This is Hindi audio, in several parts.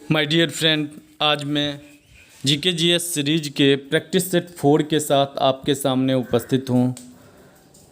माय डियर फ्रेंड, आज मैं जीके जीएस सीरीज के प्रैक्टिस सेट 4 के साथ आपके सामने उपस्थित हूँ।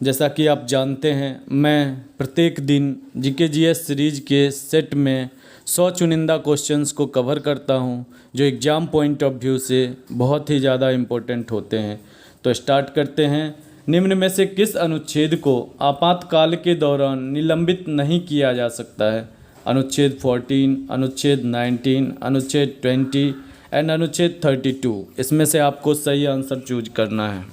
जैसा कि आप जानते हैं, मैं प्रत्येक दिन जीके जीएस सीरीज के सेट में 100 चुनिंदा क्वेश्चंस को कवर करता हूँ, जो एग्ज़ाम पॉइंट ऑफ व्यू से बहुत ही ज़्यादा इम्पोर्टेंट होते हैं। तो स्टार्ट करते हैं। निम्न में से किस अनुच्छेद को आपातकाल के दौरान निलंबित नहीं किया जा सकता है? अनुच्छेद 14, अनुच्छेद 19, अनुच्छेद 20 एंड अनुच्छेद 32। इसमें से आपको सही आंसर चूज करना है।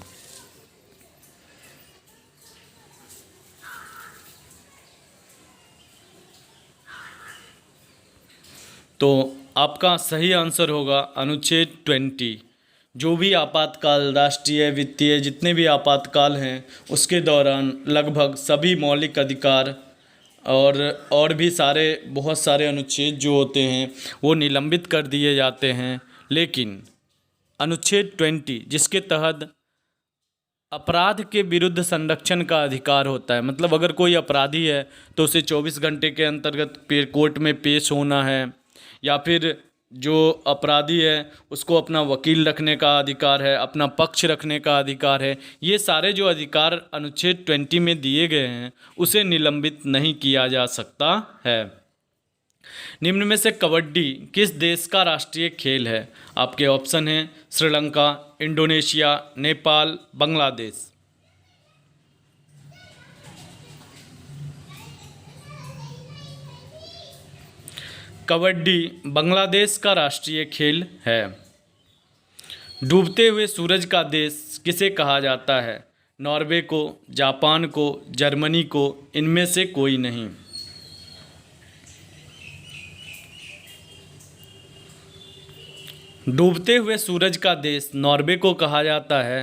तो आपका सही आंसर होगा अनुच्छेद 20। जो भी आपातकाल, राष्ट्रीय, वित्तीय, जितने भी आपातकाल हैं, उसके दौरान लगभग सभी मौलिक अधिकार और भी सारे बहुत सारे अनुच्छेद जो होते हैं वो निलंबित कर दिए जाते हैं। लेकिन अनुच्छेद 20, जिसके तहत अपराध के विरुद्ध संरक्षण का अधिकार होता है, मतलब अगर कोई अपराधी है तो उसे 24 घंटे के अंतर्गत कोर्ट में पेश होना है, या फिर जो अपराधी है उसको अपना वकील रखने का अधिकार है, अपना पक्ष रखने का अधिकार है। ये सारे जो अधिकार अनुच्छेद 20 में दिए गए हैं उसे निलंबित नहीं किया जा सकता है। निम्न में से कबड्डी किस देश का राष्ट्रीय खेल है? आपके ऑप्शन हैं श्रीलंका, इंडोनेशिया, नेपाल, बांग्लादेश। कबड्डी बांग्लादेश का राष्ट्रीय खेल है। डूबते हुए सूरज का देश किसे कहा जाता है? नॉर्वे को, जापान को, जर्मनी को, इनमें से कोई नहीं। डूबते हुए सूरज का देश नॉर्वे को कहा जाता है,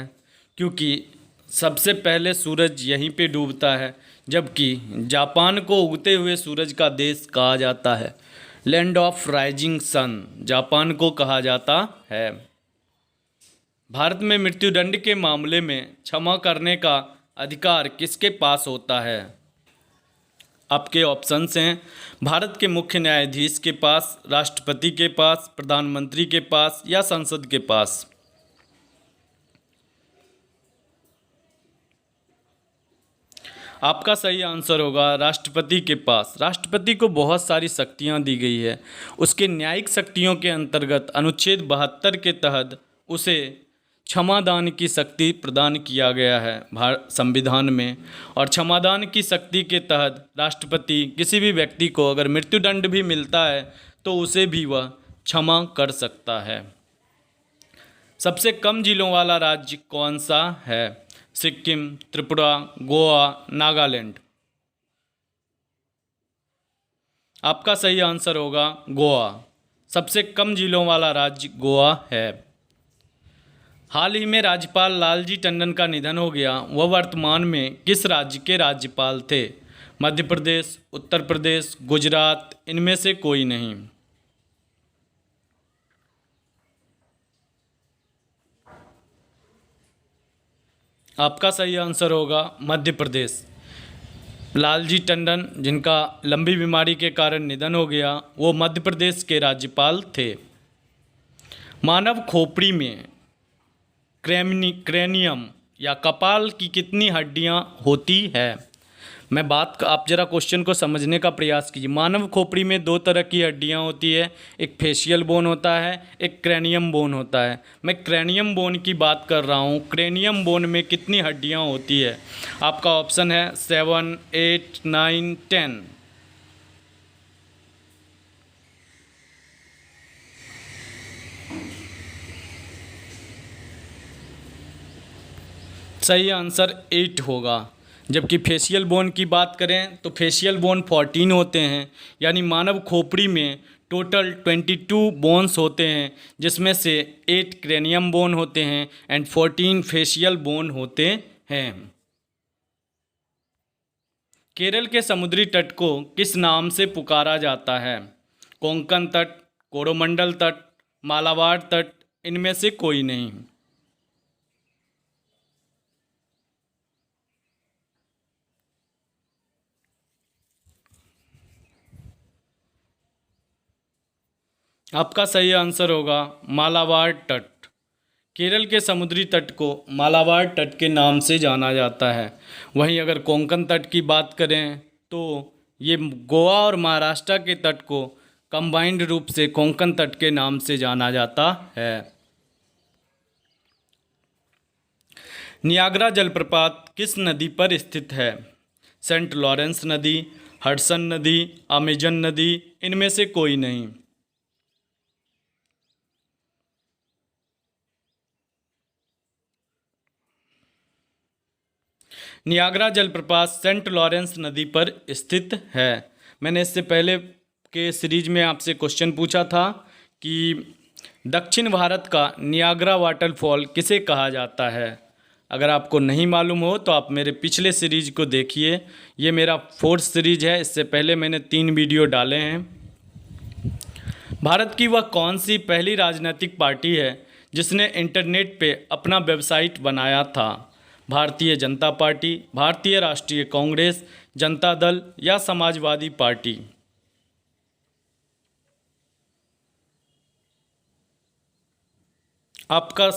क्योंकि सबसे पहले सूरज यहीं पे डूबता है, जबकि जापान को उगते हुए सूरज का देश कहा जाता है। Land of rising sun Japan को कहा जाता है। भारत में मृत्युदंड के मामले में क्षमा करने का अधिकार किसके पास होता है? आपके ऑप्शंस हैं भारत के मुख्य न्यायाधीश के पास, राष्ट्रपति के पास, प्रधानमंत्री के पास या संसद के पास। आपका सही आंसर होगा राष्ट्रपति के पास। राष्ट्रपति को बहुत सारी शक्तियां दी गई है। उसके न्यायिक शक्तियों के अंतर्गत अनुच्छेद 72 के तहत उसे क्षमादान की शक्ति प्रदान किया गया है भारत संविधान में। और क्षमादान की शक्ति के तहत राष्ट्रपति किसी भी व्यक्ति को अगर मृत्युदंड भी मिलता है तो उसे भी वह क्षमा कर सकता है। सबसे कम जिलों वाला राज्य कौन सा है? सिक्किम, त्रिपुरा, गोवा, नागालैंड। आपका सही आंसर होगा गोवा। सबसे कम जिलों वाला राज्य गोवा है। हाल ही में राज्यपाल लालजी टंडन का निधन हो गया। वह वर्तमान में किस राज्य के राज्यपाल थे? मध्य प्रदेश, उत्तर प्रदेश, गुजरात, इनमें से कोई नहीं। आपका सही आंसर होगा मध्य प्रदेश। लालजी टंडन, जिनका लंबी बीमारी के कारण निधन हो गया, वो मध्य प्रदेश के राज्यपाल थे। मानव खोपड़ी में क्रेनियम या कपाल की कितनी हड्डियां होती है? आप जरा क्वेश्चन को समझने का प्रयास कीजिए। मानव खोपड़ी में 2 तरह की हड्डियां होती है, एक फेशियल बोन होता है, एक क्रेनियम बोन होता है। मैं क्रेनियम बोन की बात कर रहा हूँ। क्रेनियम बोन में कितनी हड्डियां होती है? आपका ऑप्शन है 7, 8, 9, 10। सही आंसर 8 होगा। जबकि फेशियल बोन की बात करें तो फेशियल बोन 14 होते हैं, यानी मानव खोपड़ी में टोटल 22 बोन्स होते हैं, जिसमें से 8 क्रेनियम बोन होते हैं एंड 14 फेशियल बोन होते हैं। केरल के समुद्री तट को किस नाम से पुकारा जाता है? कोंकण तट, कोरोमंडल तट, मालाबार तट, इनमें से कोई नहीं। आपका सही आंसर होगा मालाबार तट। केरल के समुद्री तट को मालाबार तट के नाम से जाना जाता है। वहीं अगर कोंकण तट की बात करें तो ये गोवा और महाराष्ट्र के तट को कंबाइंड रूप से कोंकण तट के नाम से जाना जाता है। नियाग्रा जलप्रपात किस नदी पर स्थित है? सेंट लॉरेंस नदी, हडसन नदी, अमेजन नदी, इनमें से कोई नहीं। नियाग्रा जलप्रपात सेंट लॉरेंस नदी पर स्थित है। मैंने इससे पहले के सीरीज में आपसे क्वेश्चन पूछा था कि दक्षिण भारत का नियाग्रा वाटरफॉल किसे कहा जाता है। अगर आपको नहीं मालूम हो तो आप मेरे पिछले सीरीज को देखिए। ये मेरा 4th सीरीज है, इससे पहले मैंने 3 वीडियो डाले हैं। भारत की वह कौन सी पहली राजनीतिक पार्टी है जिसने इंटरनेट पे अपना वेबसाइट बनाया था? भारतीय जनता पार्टी, भारतीय राष्ट्रीय कांग्रेस, जनता दल या समाजवादी पार्टी? आपका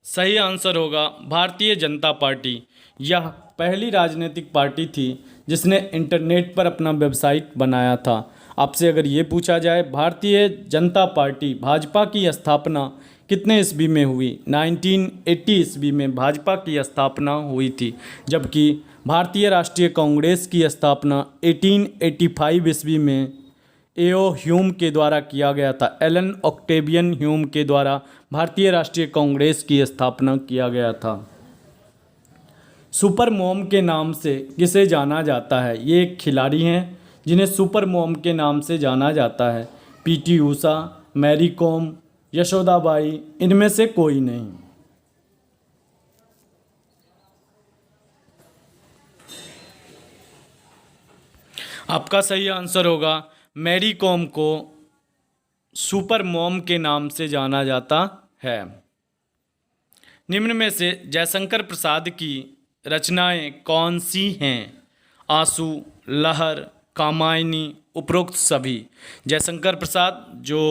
सही आंसर होगा भारतीय जनता पार्टी। यह पहली राजनीतिक पार्टी थी जिसने इंटरनेट पर अपना वेबसाइट बनाया था। आपसे अगर ये पूछा जाए भारतीय जनता पार्टी भाजपा की स्थापना कितने ईस्वी में हुई? 1980 ईस्वी में भाजपा की स्थापना हुई थी, जबकि भारतीय राष्ट्रीय कांग्रेस की स्थापना 1885 ईस्वी में एओ ह्यूम के द्वारा किया गया था। एलन ऑक्टेवियन ह्यूम के द्वारा भारतीय राष्ट्रीय कांग्रेस की स्थापना किया गया था। सुपर मॉम के नाम से किसे जाना जाता है? ये एक खिलाड़ी हैं जिन्हें सुपर मॉम के नाम से जाना जाता है। पीटी ऊषा, मैरी कॉम, यशोदाबाई, इनमें से कोई नहीं। आपका सही आंसर होगा मैरी कॉम को सुपर मॉम के नाम से जाना जाता है। निम्न में से जयशंकर प्रसाद की रचनाएं कौन सी हैं? आंसू, लहर, कामायनी, उपरोक्त सभी। जयशंकर प्रसाद जो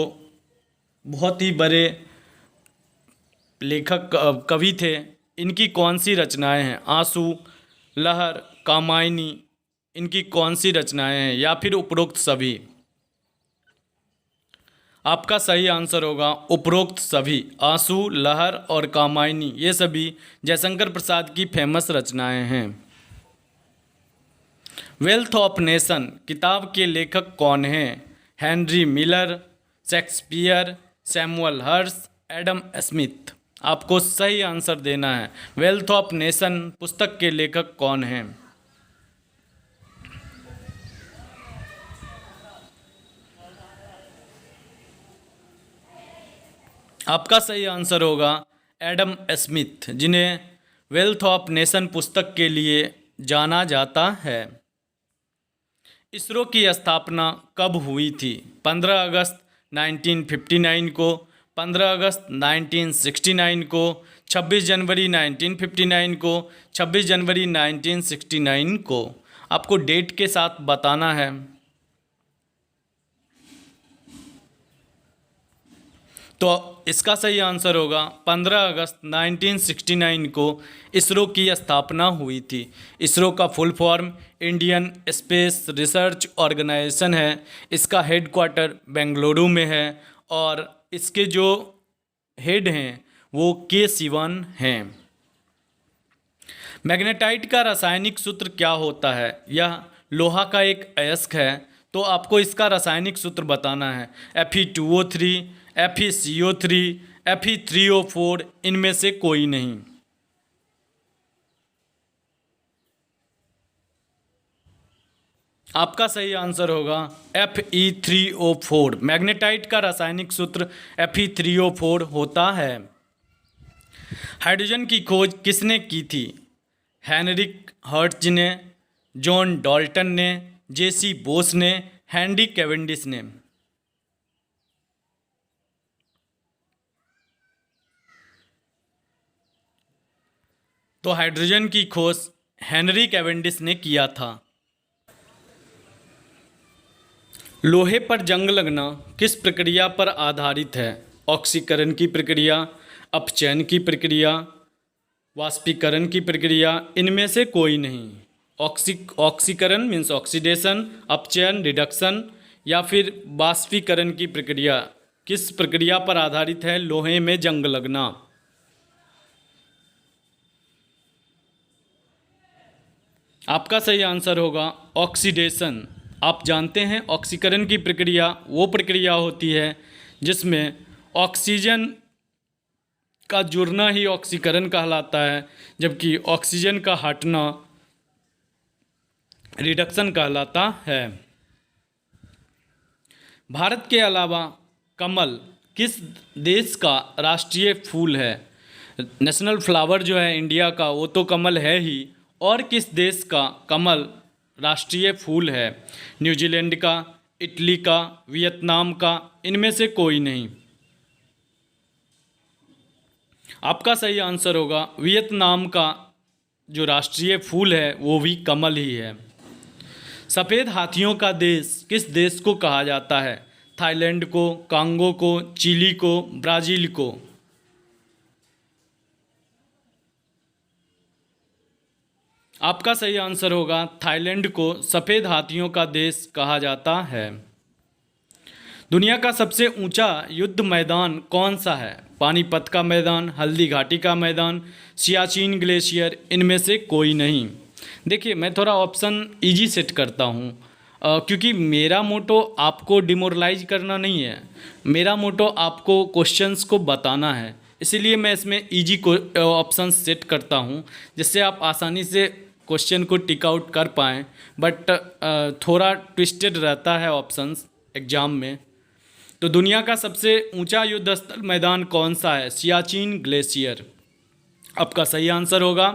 बहुत ही बड़े लेखक कवि थे, इनकी कौन सी रचनाएं हैं? आंसू, लहर, कामायनी, इनकी कौन सी रचनाएं हैं या फिर उपरोक्त सभी? आपका सही आंसर होगा उपरोक्त सभी। आंसू, लहर और कामायनी ये सभी जयशंकर प्रसाद की फेमस रचनाएं हैं। वेल्थ ऑफ नेशन किताब के लेखक कौन हैं? Henry Miller, Shakespeare, Samuel Hirsch, Adam Smith. आपको सही आंसर देना है। वेल्थ ऑफ नेशन पुस्तक के लेखक कौन हैं? आपका सही आंसर होगा एडम स्मिथ, जिन्हें वेल्थ ऑफ नेशन पुस्तक के लिए जाना जाता है। इसरो की स्थापना कब हुई थी? 15 अगस्त 1959 को, 15 अगस्त 1969 को, 26 जनवरी 1959 को, 26 जनवरी 1969 को। आपको डेट के साथ बताना है। तो इसका सही आंसर होगा 15 अगस्त 1969 को इसरो की स्थापना हुई थी। इसरो का full form Indian Space Research Organisation है। इसका हेडक्वार्टर बेंगलुरु में है और इसके जो हेड हैं वो के सिवन हैं। मैग्नेटाइट का रासायनिक सूत्र क्या होता है? यह लोहा का एक अयस्क है, तो आपको इसका रासायनिक सूत्र बताना है। Fe2O3, FeCO3, Fe3O4, इनमें से कोई नहीं। आपका सही आंसर होगा Fe3O4। मैग्नेटाइट का रासायनिक सूत्र Fe3O4 होता है। हाइड्रोजन की खोज किसने की थी? हेनरिक हर्ट्ज ने, जॉन डाल्टन ने, जेसी बोस ने, हेनरी कैवेंडिश ने। तो हाइड्रोजन की खोज हेनरी कैवेंडिश ने किया था। लोहे पर जंग लगना किस प्रक्रिया पर आधारित है? ऑक्सीकरण की प्रक्रिया, अपचयन की प्रक्रिया, वाष्पीकरण की प्रक्रिया, इनमें से कोई नहीं। ऑक्सीकरण मीन्स ऑक्सीडेशन, अपचयन रिडक्शन, या फिर वाष्पीकरण की प्रक्रिया किस प्रक्रिया पर आधारित है लोहे में जंग लगना? आपका सही आंसर होगा ऑक्सीडेशन। आप जानते हैं ऑक्सीकरण की प्रक्रिया वो प्रक्रिया होती है जिसमें ऑक्सीजन का जुड़ना ही ऑक्सीकरण कहलाता है, जबकि ऑक्सीजन का हटना रिडक्शन कहलाता है। भारत के अलावा कमल किस देश का राष्ट्रीय फूल है? नेशनल फ्लावर जो है इंडिया का वो तो कमल है ही, और किस देश का कमल राष्ट्रीय फूल है? न्यूजीलैंड का, इटली का, वियतनाम का, इनमें से कोई नहीं। आपका सही आंसर होगा वियतनाम का जो राष्ट्रीय फूल है वो भी कमल ही है। सफ़ेद हाथियों का देश किस देश को कहा जाता है? थाईलैंड को, कांगो को, चिली को, ब्राज़ील को? आपका सही आंसर होगा थाईलैंड को सफ़ेद हाथियों का देश कहा जाता है। दुनिया का सबसे ऊंचा युद्ध मैदान कौन सा है? पानीपत का मैदान, हल्दी घाटी का मैदान, सियाचिन ग्लेशियर, इनमें से कोई नहीं। देखिए मैं थोड़ा ऑप्शन इजी सेट करता हूँ क्योंकि मेरा मोटो आपको डिमोरलाइज करना नहीं है, मेरा मोटो आपको क्वेश्चंस को बताना है, इसीलिए मैं इसमें इजी को ऑप्शन सेट करता हूँ जिससे आप आसानी से क्वेश्चन को टिक आउट कर पाएँ। बट थोड़ा ट्विस्टेड रहता है ऑप्शंस एग्ज़ाम में। तो दुनिया का सबसे ऊंचा युद्ध स्थल मैदान कौन सा है? सियाचिन ग्लेशियर आपका सही आंसर होगा।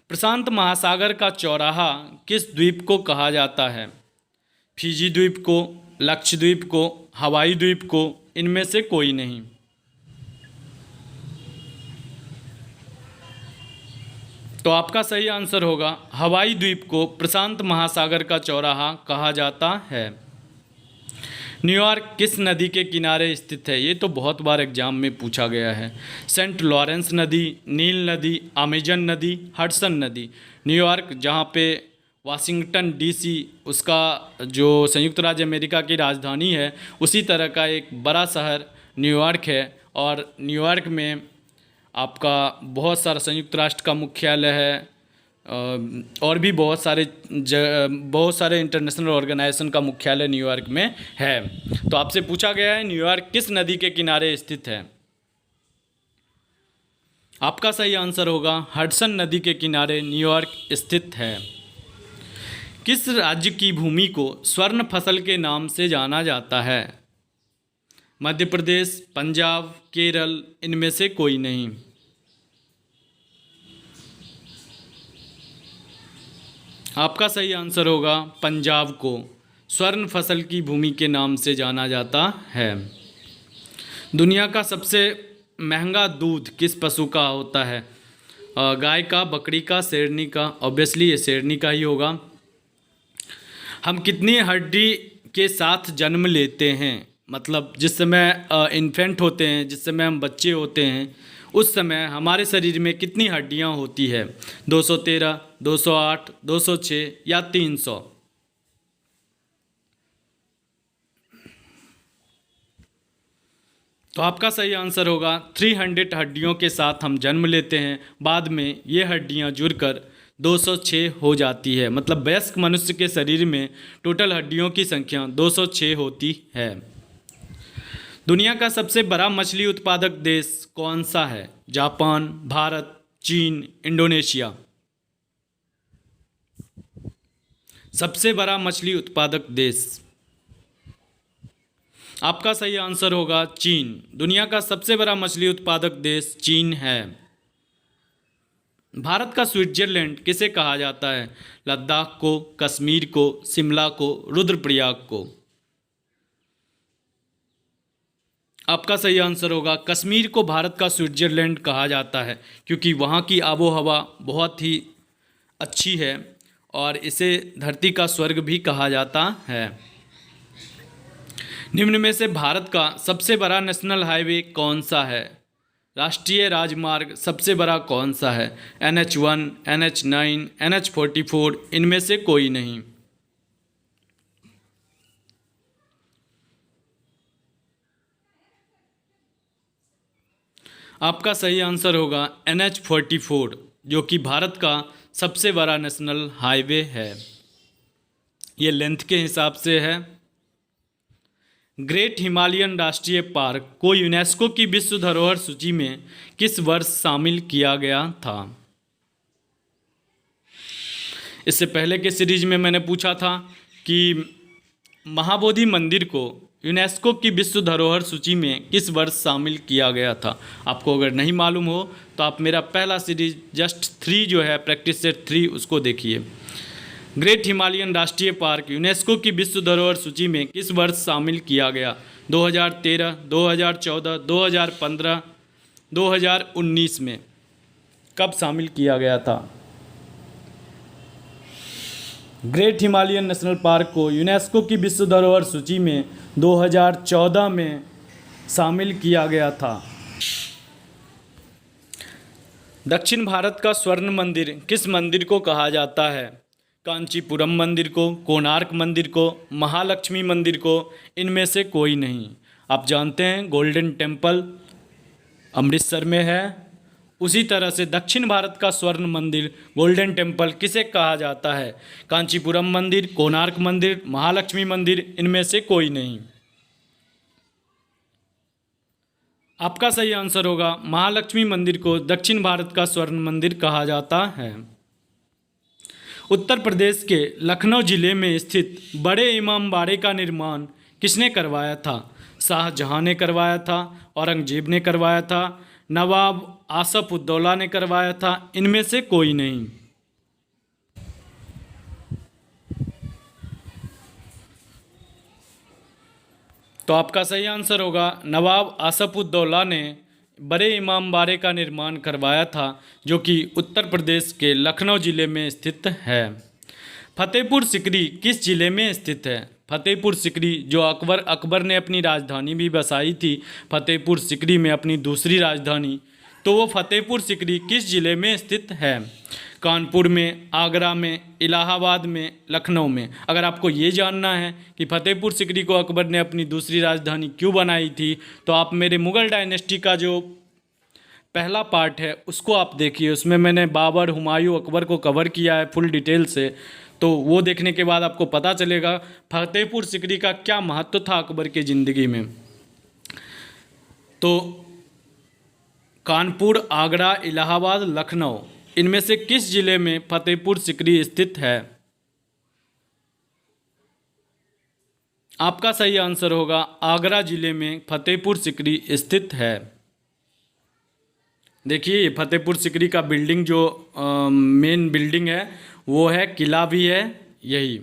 प्रशांत महासागर का चौराहा किस द्वीप को कहा जाता है? फिजी द्वीप को, लक्षद्वीप को, हवाई द्वीप को, इनमें से कोई नहीं। तो आपका सही आंसर होगा हवाई द्वीप को प्रशांत महासागर का चौराहा कहा जाता है। न्यूयॉर्क किस नदी के किनारे स्थित है? ये तो बहुत बार एग्जाम में पूछा गया है। सेंट लॉरेंस नदी, नील नदी, अमेजन नदी, हडसन नदी। न्यूयॉर्क जहाँ पे वाशिंगटन डीसी उसका जो संयुक्त राज्य अमेरिका की राजधानी है उसी तरह का एक बड़ा शहर न्यूयॉर्क है, और न्यूयॉर्क में आपका बहुत सारा संयुक्त राष्ट्र का मुख्यालय है और भी बहुत सारे इंटरनेशनल ऑर्गेनाइजेशन का मुख्यालय न्यूयॉर्क में है। तो आपसे पूछा गया है न्यूयॉर्क किस नदी के किनारे स्थित है? आपका सही आंसर होगा हडसन नदी के किनारे न्यूयॉर्क स्थित है। किस राज्य की भूमि को स्वर्ण फसल के नाम से जाना जाता है? मध्य प्रदेश, पंजाब, केरल, इनमें से कोई नहीं। आपका सही आंसर होगा पंजाब को स्वर्ण फसल की भूमि के नाम से जाना जाता है। दुनिया का सबसे महंगा दूध किस पशु का होता है? गाय का, बकरी का, शेरनी का? ऑब्वियसली ये शेरनी का ही होगा। हम कितनी हड्डी के साथ जन्म लेते हैं? मतलब जिस समय इन्फेंट होते हैं, जिस समय हम बच्चे होते हैं, उस समय हमारे शरीर में कितनी हड्डियां होती है? 213, 208, 206 या 300? तो आपका सही आंसर होगा 300 हड्डियों के साथ हम जन्म लेते हैं, बाद में ये हड्डियां जुड़कर 206 हो जाती है। मतलब वयस्क मनुष्य के शरीर में टोटल हड्डियों की संख्या 206 होती है। दुनिया का सबसे बड़ा मछली उत्पादक देश कौन सा है? जापान, भारत, चीन, इंडोनेशिया? सबसे बड़ा मछली उत्पादक देश आपका सही आंसर होगा चीन। दुनिया का सबसे बड़ा मछली उत्पादक देश चीन है। भारत का स्विट्जरलैंड किसे कहा जाता है? लद्दाख को, कश्मीर को, शिमला को, रुद्रप्रयाग को? आपका सही आंसर होगा कश्मीर को भारत का स्विट्जरलैंड कहा जाता है, क्योंकि वहाँ की आबो हवा बहुत ही अच्छी है और इसे धरती का स्वर्ग भी कहा जाता है। निम्न में से भारत का सबसे बड़ा नेशनल हाईवे कौन सा है? राष्ट्रीय राजमार्ग सबसे बड़ा कौन सा है? NH1, NH9, NH44, इनमें से कोई नहीं। आपका सही आंसर होगा NH44, जो कि भारत का सबसे बड़ा नेशनल हाईवे है। ये लेंथ के हिसाब से है। ग्रेट हिमालयन राष्ट्रीय पार्क को यूनेस्को की विश्व धरोहर सूची में किस वर्ष शामिल किया गया था? इससे पहले के सीरीज में मैंने पूछा था कि महाबोधि मंदिर को यूनेस्को की विश्व धरोहर सूची में किस वर्ष शामिल किया गया था। आपको अगर नहीं मालूम हो तो आप मेरा पहला सीरीज जस्ट 3 जो है प्रैक्टिस सेट 3 उसको देखिए। ग्रेट हिमालयन राष्ट्रीय पार्क यूनेस्को की विश्व धरोहर सूची में किस वर्ष शामिल किया गया? 2013, 2014, 2015, 2019 में कब शामिल किया गया था? ग्रेट हिमालयन नेशनल पार्क को यूनेस्को की विश्व धरोहर सूची में 2014 में शामिल किया गया था। दक्षिण भारत का स्वर्ण मंदिर किस मंदिर को कहा जाता है? कांचीपुरम मंदिर को, कोणार्क मंदिर को, महालक्ष्मी मंदिर को, इनमें से कोई नहीं। आप जानते हैं गोल्डन टेम्पल अमृतसर में है। उसी तरह से दक्षिण भारत का स्वर्ण मंदिर गोल्डन टेम्पल किसे कहा जाता है? कांचीपुरम मंदिर, कोणार्क मंदिर, महालक्ष्मी मंदिर, इनमें से कोई नहीं। आपका सही आंसर होगा महालक्ष्मी मंदिर को दक्षिण भारत का स्वर्ण मंदिर कहा जाता है। उत्तर प्रदेश के लखनऊ जिले में स्थित बड़े इमामबाड़े का निर्माण किसने करवाया था? शाहजहां ने करवाया था, औरंगजेब ने करवाया था, नवाब आसफ उद्दौला ने करवाया था, इनमें से कोई नहीं। तो आपका सही आंसर होगा नवाब आसफ उद्दौला ने बड़े इमामबाड़े का निर्माण करवाया था, जो कि उत्तर प्रदेश के लखनऊ जिले में स्थित है। फतेहपुर सिकरी किस जिले में स्थित है? फतेहपुर सिकरी जो अकबर ने अपनी राजधानी भी बसाई थी, फतेहपुर सिकरी में अपनी दूसरी राजधानी, तो वो फतेहपुर सिकरी किस जिले में स्थित है? कानपुर में, आगरा में, इलाहाबाद में, लखनऊ में। अगर आपको ये जानना है कि फतेहपुर सिकरी को अकबर ने अपनी दूसरी राजधानी क्यों बनाई थी, तो आप मेरे मुग़ल डायनेस्टी का जो पहला पार्ट है उसको आप देखिए। उसमें मैंने बाबर, हुमायूं, अकबर को कवर किया है फुल डिटेल से। तो वो देखने के बाद आपको पता चलेगा फतेहपुर सिकरी का क्या महत्व था अकबर की ज़िंदगी में। तो कानपुर, आगरा, इलाहाबाद, लखनऊ, इनमें से किस जिले में फतेहपुर सिकरी स्थित है? आपका सही आंसर होगा आगरा जिले में फतेहपुर सिकरी स्थित है। देखिए ये फतेहपुर सिकरी का बिल्डिंग जो मेन बिल्डिंग है वो है, किला भी है यही।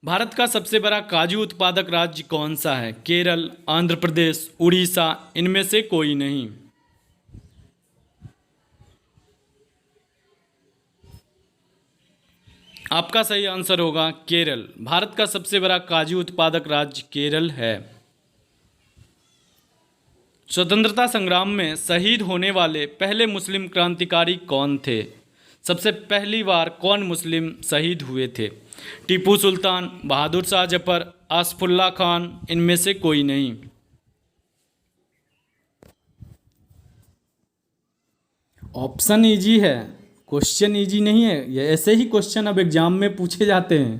भारत का सबसे बड़ा काजू उत्पादक राज्य कौन सा है? केरल, आंध्र प्रदेश, उड़ीसा, इनमें से कोई नहीं। आपका सही आंसर होगा केरल। भारत का सबसे बड़ा काजू उत्पादक राज्य केरल है। स्वतंत्रता संग्राम में शहीद होने वाले पहले मुस्लिम क्रांतिकारी कौन थे? सबसे पहली बार कौन मुस्लिम शहीद हुए थे? टीपू सुल्तान, बहादुर शाह जफर, आसफुल्ला खान, इनमें से कोई नहीं। ऑप्शन इजी है, क्वेश्चन इजी नहीं है। ये ऐसे ही क्वेश्चन अब एग्जाम में पूछे जाते हैं।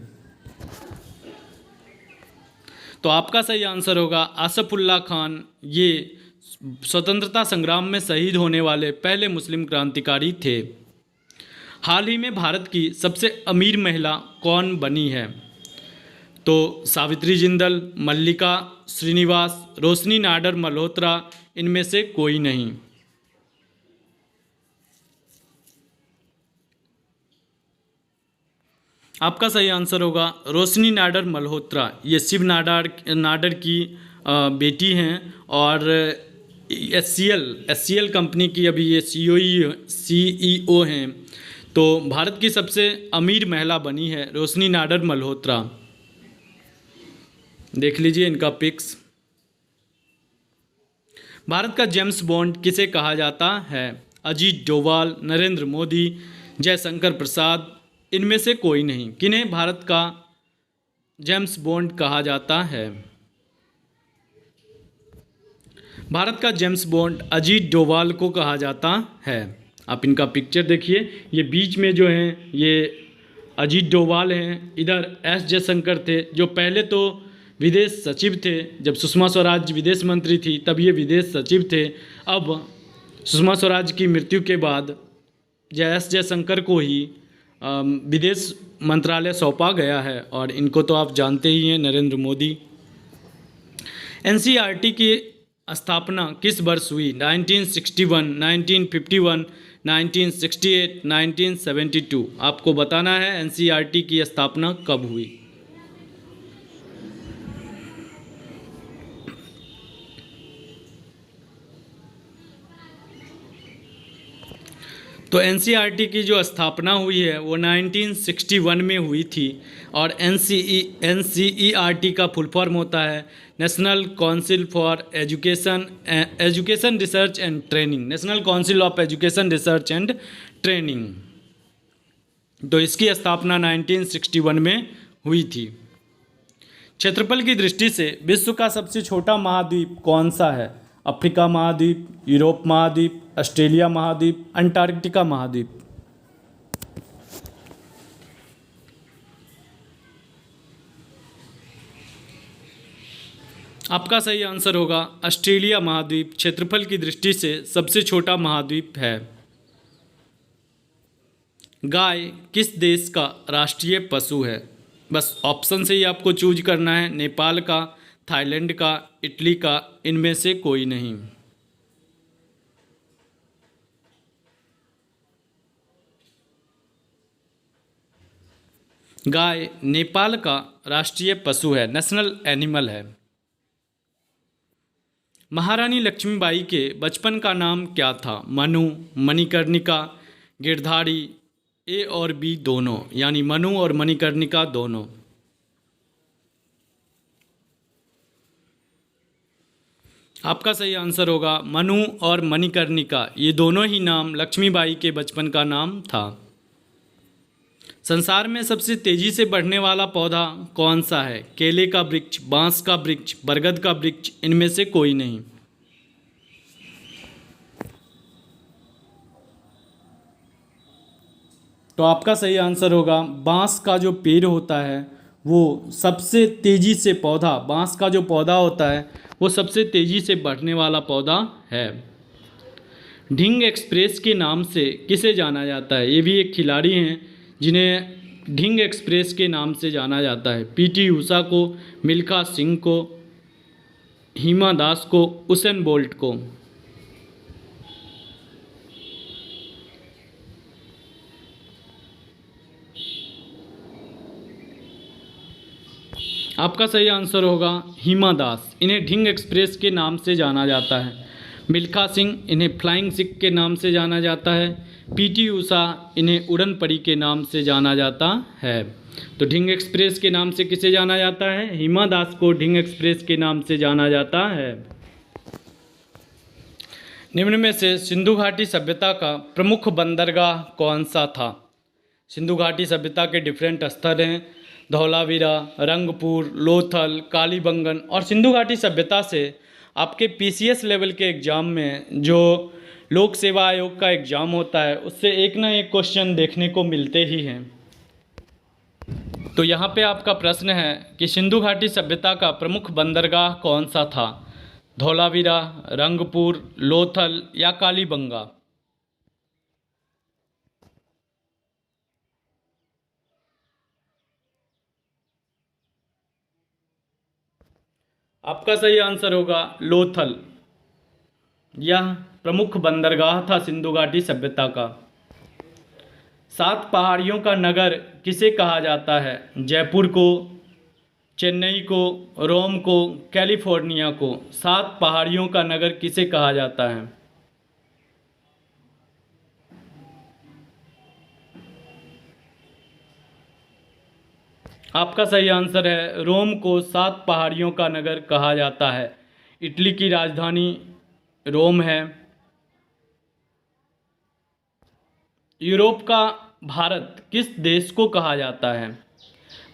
तो आपका सही आंसर होगा आसफुल्ला खान। ये स्वतंत्रता संग्राम में शहीद होने वाले पहले मुस्लिम क्रांतिकारी थे। हाल ही में भारत की सबसे अमीर महिला कौन बनी है? तो सावित्री जिंदल, मल्लिका श्रीनिवास, रोशनी नाडर मल्होत्रा, इनमें से कोई नहीं। आपका सही आंसर होगा रोशनी नाडर मल्होत्रा। ये शिव नाडर की बेटी हैं और एचसीएल कंपनी की अभी ये सीईओ हैं। तो भारत की सबसे अमीर महिला बनी है रोशनी नाडर मल्होत्रा। देख लीजिए इनका पिक्स। भारत का जेम्स बॉन्ड किसे कहा जाता है? अजीत डोभाल, नरेंद्र मोदी, जयशंकर प्रसाद, इनमें से कोई नहीं। किन्हें भारत का जेम्स बॉन्ड कहा जाता है? भारत का जेम्स बॉन्ड अजीत डोभाल को कहा जाता है। आप इनका पिक्चर देखिए, ये बीच में जो हैं ये अजीत डोभाल हैं, इधर एस जयशंकर थे जो पहले तो विदेश सचिव थे। जब सुषमा स्वराज विदेश मंत्री थी तब ये विदेश सचिव थे। अब सुषमा स्वराज की मृत्यु के बाद एस जयशंकर को ही विदेश मंत्रालय सौंपा गया है, और इनको तो आप जानते ही हैं, नरेंद्र मोदी। एनसीईआरटी की स्थापना किस वर्ष हुई? 1961, 1951, 1968, 1972। आपको बताना है एनसीईआरटी की स्थापना कब हुई। तो एनसीईआरटी की जो स्थापना हुई है वो 1961 में हुई थी। और एनसीईआरटी का फुल फॉर्म होता है national council for education research and training, national council of education research and training. तो इसकी स्थापना 1961 में हुई थी। क्षेत्रफल की दृष्टि से विश्व का सबसे छोटा महाद्वीप कौन सा है? अफ्रीका महाद्वीप, यूरोप महाद्वीप, ऑस्ट्रेलिया महाद्वीप, अंटार्कटिका महाद्वीप। आपका सही आंसर होगा ऑस्ट्रेलिया महाद्वीप क्षेत्रफल की दृष्टि से सबसे छोटा महाद्वीप है। गाय किस देश का राष्ट्रीय पशु है? बस ऑप्शन से ही आपको चूज करना है, नेपाल का, थाईलैंड का, इटली का, इनमें से कोई नहीं। गाय नेपाल का राष्ट्रीय पशु है, नेशनल एनिमल है। महारानी लक्ष्मीबाई के बचपन का नाम क्या था? मनु, मणिकर्णिका, गिरधारी, ए और बी दोनों, यानी मनु और मणिकर्णिका दोनों। आपका सही आंसर होगा मनु और मणिकर्णिका, ये दोनों ही नाम लक्ष्मीबाई के बचपन का नाम था। संसार में सबसे तेजी से बढ़ने वाला पौधा कौन सा है? केले का वृक्ष, बांस का वृक्ष, बरगद का वृक्ष, इनमें से कोई नहीं। तो आपका सही आंसर होगा बांस का जो पेड़ होता है वो सबसे तेजी से पौधा, बांस का जो पौधा होता है वो सबसे तेजी से बढ़ने वाला पौधा है। ढिंग एक्सप्रेस के नाम से किसे जाना जाता है? ये भी एक खिलाड़ी हैं जिन्हें ढिंग एक्सप्रेस के नाम से जाना जाता है। पीटी ऊषा को, मिल्खा सिंह को, हिमा दास को, उसेन बोल्ट को। आपका सही आंसर होगा हिमा दास, इन्हें ढिंग एक्सप्रेस के नाम से जाना जाता है। मिल्खा सिंह, इन्हें फ्लाइंग सिख के नाम से जाना जाता है। पीटी ऊषा, इन्हें उड़न परी के नाम से जाना जाता है। तो ढिंग एक्सप्रेस के नाम से किसे जाना जाता है? हिमा दास को ढिंग एक्सप्रेस के नाम से जाना जाता है। निम्न में से सिंधु घाटी सभ्यता का प्रमुख बंदरगाह कौन सा था? सिंधु घाटी सभ्यता के डिफरेंट स्थल हैं, धौलावीरा, रंगपुर, लोथल, कालीबंगन। और सिंधु घाटी सभ्यता से आपके पीसीएस लेवल के एग्ज़ाम में जो लोक सेवा आयोग का एग्ज़ाम होता है उससे एक ना एक क्वेश्चन देखने को मिलते ही हैं। तो यहाँ पे आपका प्रश्न है कि सिंधु घाटी सभ्यता का प्रमुख बंदरगाह कौन सा था? धौलावीरा, रंगपुर, लोथल या कालीबंगा। आपका सही आंसर होगा लोथल। यह प्रमुख बंदरगाह था सिंधु घाटी सभ्यता का। 7 पहाड़ियों का नगर किसे कहा जाता है? जयपुर को, चेन्नई को, रोम को, कैलिफोर्निया को। 7 पहाड़ियों का नगर किसे कहा जाता है? आपका सही आंसर है, रोम को 7 पहाड़ियों का नगर कहा जाता है। इटली की राजधानी रोम है। यूरोप का भारत किस देश को कहा जाता है?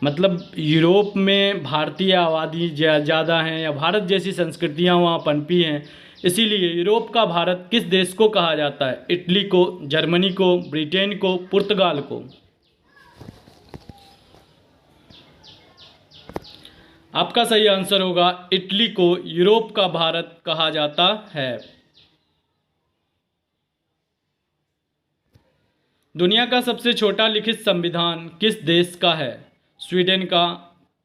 मतलब यूरोप में भारतीय आबादी ज़्यादा हैं या भारत जैसी संस्कृतियाँ वहाँ पनपी हैं, इसीलिए यूरोप का भारत किस देश को कहा जाता है? इटली को, जर्मनी को, ब्रिटेन को, पुर्तगाल को? आपका सही आंसर होगा, इटली को यूरोप का भारत कहा जाता है। दुनिया का सबसे छोटा लिखित संविधान किस देश का है? स्वीडन का,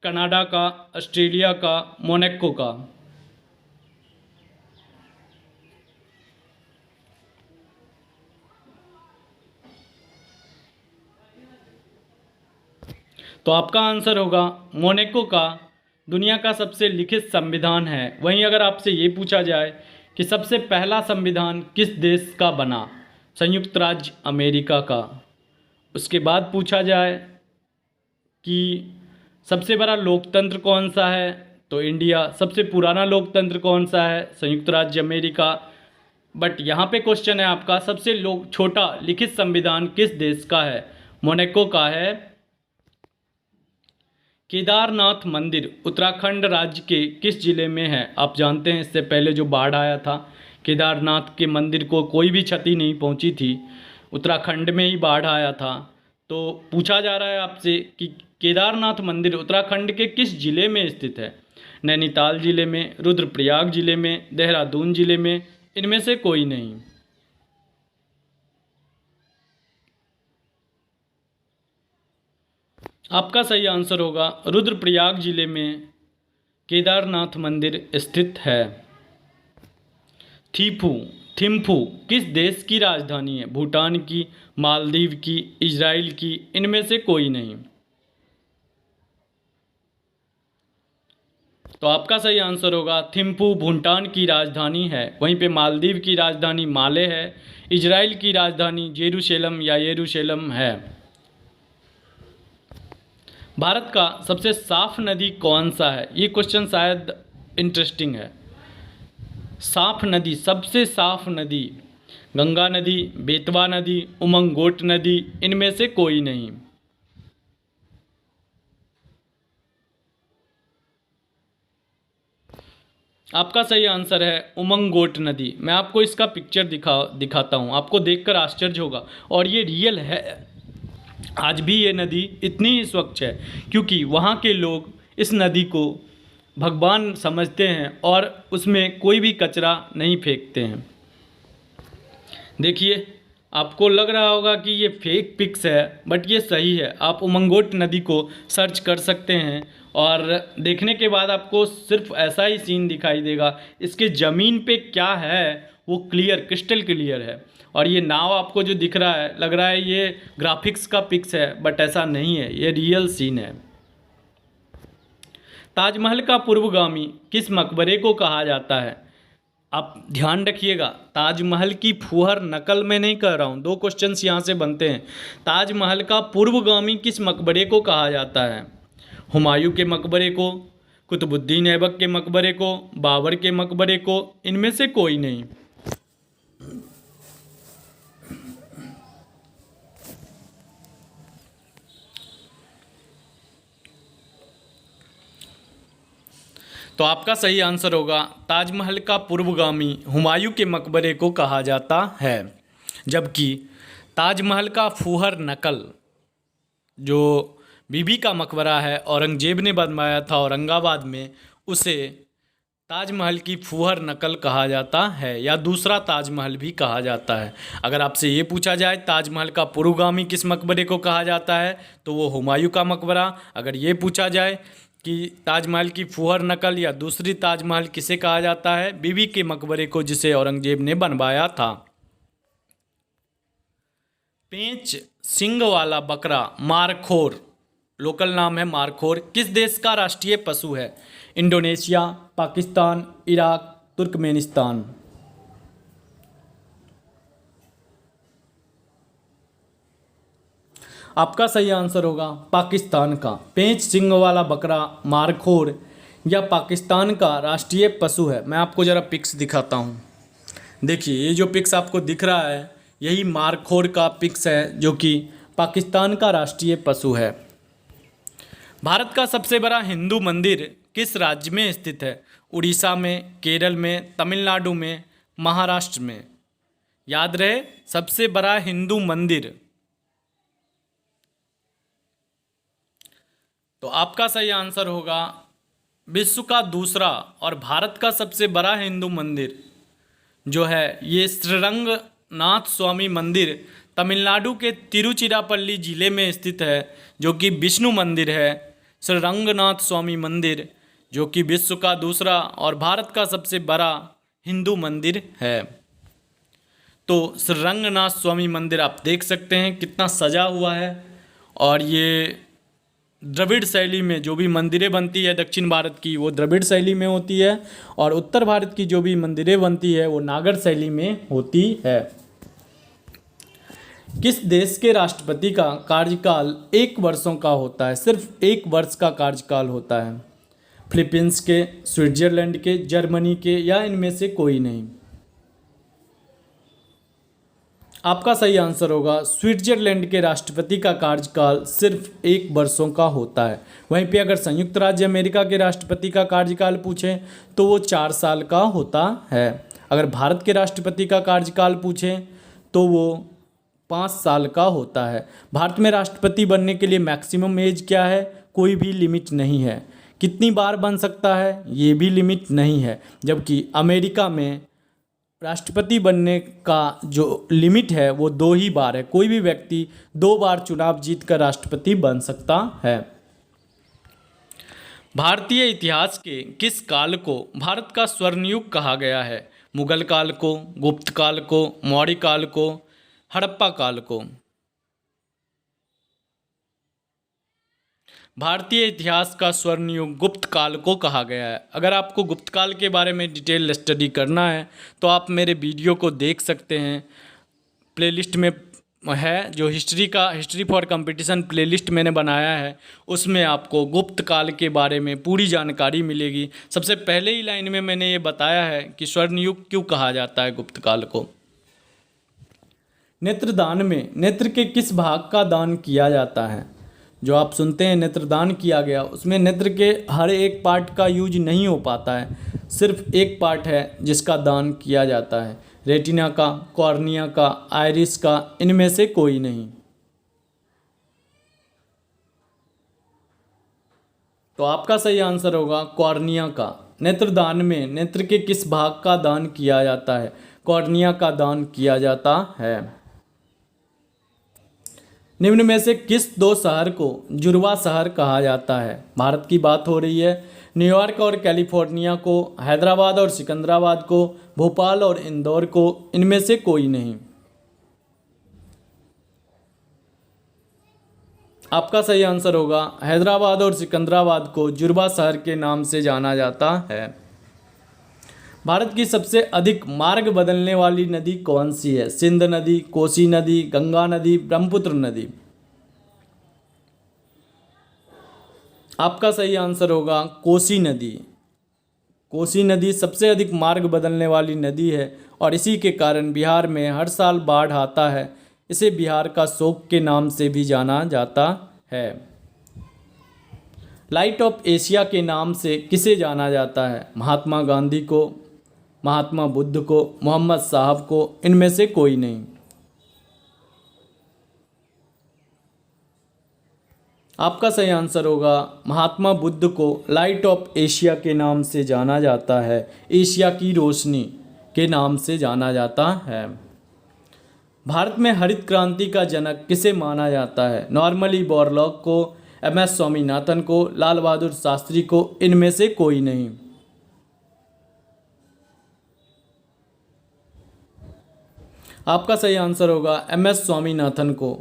कनाडा का, ऑस्ट्रेलिया का, मोनाको का? तो आपका आंसर होगा मोनाको का दुनिया का सबसे लिखित संविधान है। वहीं अगर आपसे ये पूछा जाए कि सबसे पहला संविधान किस देश का बना? संयुक्त राज्य अमेरिका का। उसके बाद पूछा जाए कि सबसे बड़ा लोकतंत्र कौन सा है, तो इंडिया। सबसे पुराना लोकतंत्र कौन सा है? संयुक्त राज्य अमेरिका। बट यहाँ पे क्वेश्चन है आपका, सबसे छोटा लिखित संविधान किस देश का है? मोनाको का है। केदारनाथ मंदिर उत्तराखंड राज्य के किस जिले में है? आप जानते हैं इससे पहले जो बाढ़ आया था, केदारनाथ के मंदिर को कोई भी क्षति नहीं पहुंची थी, उत्तराखंड में ही बाढ़ आया था। तो पूछा जा रहा है आपसे कि केदारनाथ मंदिर उत्तराखंड के किस जिले में स्थित है? नैनीताल जिले में, रुद्रप्रयाग जिले में, देहरादून जिले में, इनमें से कोई नहीं। आपका सही आंसर होगा, रुद्रप्रयाग जिले में केदारनाथ मंदिर स्थित है। थिम्फू थिम्फू किस देश की राजधानी है? भूटान की, मालदीव की, इजराइल की, इनमें से कोई नहीं। तो आपका सही आंसर होगा, थिम्फू भूटान की राजधानी है। वहीं पे मालदीव की राजधानी माले है। इजराइल की राजधानी जेरूशलेम या यरूशलेम है। भारत का सबसे साफ नदी कौन सा है? ये क्वेश्चन शायद इंटरेस्टिंग है। साफ नदी, सबसे साफ नदी, गंगा नदी, बेतवा नदी, उमंगोट नदी, इनमें से कोई नहीं। आपका सही आंसर है उमंगोट नदी। मैं आपको इसका पिक्चर दिखाता हूँ, आपको देखकर आश्चर्य होगा, और ये रियल है। आज भी ये नदी इतनी ही स्वच्छ है क्योंकि वहाँ के लोग इस नदी को भगवान समझते हैं और उसमें कोई भी कचरा नहीं फेंकते हैं। देखिए, आपको लग रहा होगा कि ये फेक पिक्स है, बट ये सही है। आप उमंगोट नदी को सर्च कर सकते हैं और देखने के बाद आपको सिर्फ ऐसा ही सीन दिखाई देगा। इसके ज़मीन पे क्या है वो क्लियर, क्रिस्टल क्लियर है। और ये नाव आपको जो दिख रहा है, लग रहा है ये ग्राफिक्स का पिक्स है, बट ऐसा नहीं है, ये रियल सीन है। ताजमहल का पूर्वगामी किस मकबरे को कहा जाता है? आप ध्यान रखिएगा, ताजमहल की फूहर नकल में नहीं कर रहा हूँ, 2 क्वेश्चंस यहाँ से बनते हैं। ताजमहल का पूर्वगामी किस मकबरे को कहा जाता है? हुमायूं के मकबरे को, कुतुबुद्दीन ऐबक के मकबरे को, बाबर के मकबरे को, इनमें से कोई नहीं। तो आपका सही आंसर होगा, ताजमहल का पूर्वगामी हुमायूं के मकबरे को कहा जाता है। जबकि ताजमहल का फूहर नकल, जो बीबी का मकबरा है, औरंगजेब ने बनवाया था औरंगाबाद में, उसे ताजमहल की फूहर नकल कहा जाता है, या दूसरा ताजमहल भी कहा जाता है। अगर आपसे ये पूछा जाए ताजमहल का पूर्वगामी किस मकबरे को कहा जाता है, तो वो हुमायूं का मकबरा। अगर ये पूछा जाए कि ताजमहल की फूहर नकल या दूसरी ताजमहल किसे कहा जाता है, बीबी के मकबरे को, जिसे औरंगजेब ने बनवाया था। पेंच सिंग वाला बकरा मारखोर, लोकल नाम है मारखोर, किस देश का राष्ट्रीय पशु है? Indonesia, Pakistan, Iraq, Turkmenistan. आपका सही आंसर होगा पाकिस्तान का। पेंच सींग वाला बकरा मारखोर या पाकिस्तान का राष्ट्रीय पशु है। मैं आपको ज़रा पिक्स दिखाता हूँ। देखिए ये जो पिक्स आपको दिख रहा है यही मारखोर का पिक्स है जो कि पाकिस्तान का राष्ट्रीय पशु है। भारत का सबसे बड़ा हिंदू मंदिर किस राज्य में स्थित है? उड़ीसा में, केरल में, तमिलनाडु में, महाराष्ट्र में। याद रहे, सबसे बड़ा हिंदू मंदिर। तो आपका सही आंसर होगा विश्व का दूसरा और भारत का सबसे बड़ा हिंदू मंदिर जो है ये श्रीरंगनाथ स्वामी मंदिर तमिलनाडु के तिरुचिरापल्ली जिले में स्थित है, जो कि विष्णु मंदिर है। श्रीरंगनाथ स्वामी मंदिर जो कि विश्व का दूसरा और भारत का सबसे बड़ा हिंदू मंदिर है। तो श्रीरंगनाथ स्वामी मंदिर आप देख सकते हैं कितना सजा हुआ है, और ये द्रविड़ शैली में जो भी मंदिरें बनती है दक्षिण भारत की वो द्रविड़ शैली में होती है, और उत्तर भारत की जो भी मंदिरें बनती है वो नागर शैली में होती है। किस देश के राष्ट्रपति का कार्यकाल 1 वर्षों का होता है? सिर्फ 1 वर्ष का कार्यकाल होता है। फिलीपींस के, स्विट्जरलैंड के, जर्मनी के या इनमें से कोई नहीं। आपका सही आंसर होगा स्विट्जरलैंड के राष्ट्रपति का कार्यकाल सिर्फ 1 वर्षों का होता है। वहीं पे अगर संयुक्त राज्य अमेरिका के राष्ट्रपति का कार्यकाल पूछें तो वो 4 साल का होता है। अगर भारत के राष्ट्रपति का कार्यकाल पूछें तो वो 5 साल का होता है। भारत में राष्ट्रपति बनने के लिए मैक्सिमम एज क्या है? कोई भी लिमिट नहीं है। कितनी बार बन सकता है ये भी लिमिट नहीं है, जबकि अमेरिका में राष्ट्रपति बनने का जो लिमिट है वो 2 ही बार है। कोई भी व्यक्ति 2 बार चुनाव जीतकर राष्ट्रपति बन सकता है। भारतीय इतिहास के किस काल को भारत का स्वर्ण युग कहा गया है? मुगल काल को, गुप्त काल को, मौर्य काल को, हड़प्पा काल को। भारतीय इतिहास का स्वर्ण युग गुप्त काल को कहा गया है। अगर आपको गुप्त काल के बारे में डिटेल स्टडी करना है तो आप मेरे वीडियो को देख सकते हैं, प्लेलिस्ट में है जो हिस्ट्री फॉर कंपटीशन प्लेलिस्ट मैंने बनाया है, उसमें आपको गुप्त काल के बारे में पूरी जानकारी मिलेगी। सबसे पहले ही लाइन में मैंने ये बताया है कि स्वर्ण युग क्यों कहा जाता है गुप्त काल को। नेत्रदान में नेत्र के किस भाग का दान किया जाता है? जो आप सुनते हैं नेत्रदान किया गया, उसमें नेत्र के हर एक पार्ट का यूज नहीं हो पाता है, सिर्फ एक पार्ट है जिसका दान किया जाता है। रेटिना का, कॉर्निया का, आइरिस का, इनमें से कोई नहीं। तो आपका सही आंसर होगा कॉर्निया का। नेत्रदान में नेत्र के किस भाग का दान किया जाता है? कॉर्निया का दान किया जाता है। निम्न में से किस 2 शहर को जुड़वा शहर कहा जाता है? भारत की बात हो रही है। न्यूयॉर्क और कैलिफोर्निया को, हैदराबाद और सिकंदराबाद को, भोपाल और इंदौर को, इनमें से कोई नहीं। आपका सही आंसर होगा हैदराबाद और सिकंदराबाद को जुड़वा शहर के नाम से जाना जाता है। भारत की सबसे अधिक मार्ग बदलने वाली नदी कौन सी है? सिंध नदी, कोसी नदी, गंगा नदी, ब्रह्मपुत्र नदी। आपका सही आंसर होगा कोसी नदी। कोसी नदी सबसे अधिक मार्ग बदलने वाली नदी है और इसी के कारण बिहार में हर साल बाढ़ आता है। इसे बिहार का शोक के नाम से भी जाना जाता है। लाइट ऑफ एशिया के नाम से किसे जाना जाता है? महात्मा गांधी को, महात्मा बुद्ध को, मोहम्मद साहब को, इनमें से कोई नहीं। आपका सही आंसर होगा महात्मा बुद्ध को लाइट ऑफ एशिया के नाम से जाना जाता है। एशिया की रोशनी के नाम से जाना जाता है। भारत में हरित क्रांति का जनक किसे माना जाता है? नॉर्मली बोरलॉग को, एम.एस. स्वामीनाथन को, लाल बहादुर शास्त्री को, इनमें से कोई नहीं। आपका सही आंसर होगा एम.एस. स्वामीनाथन को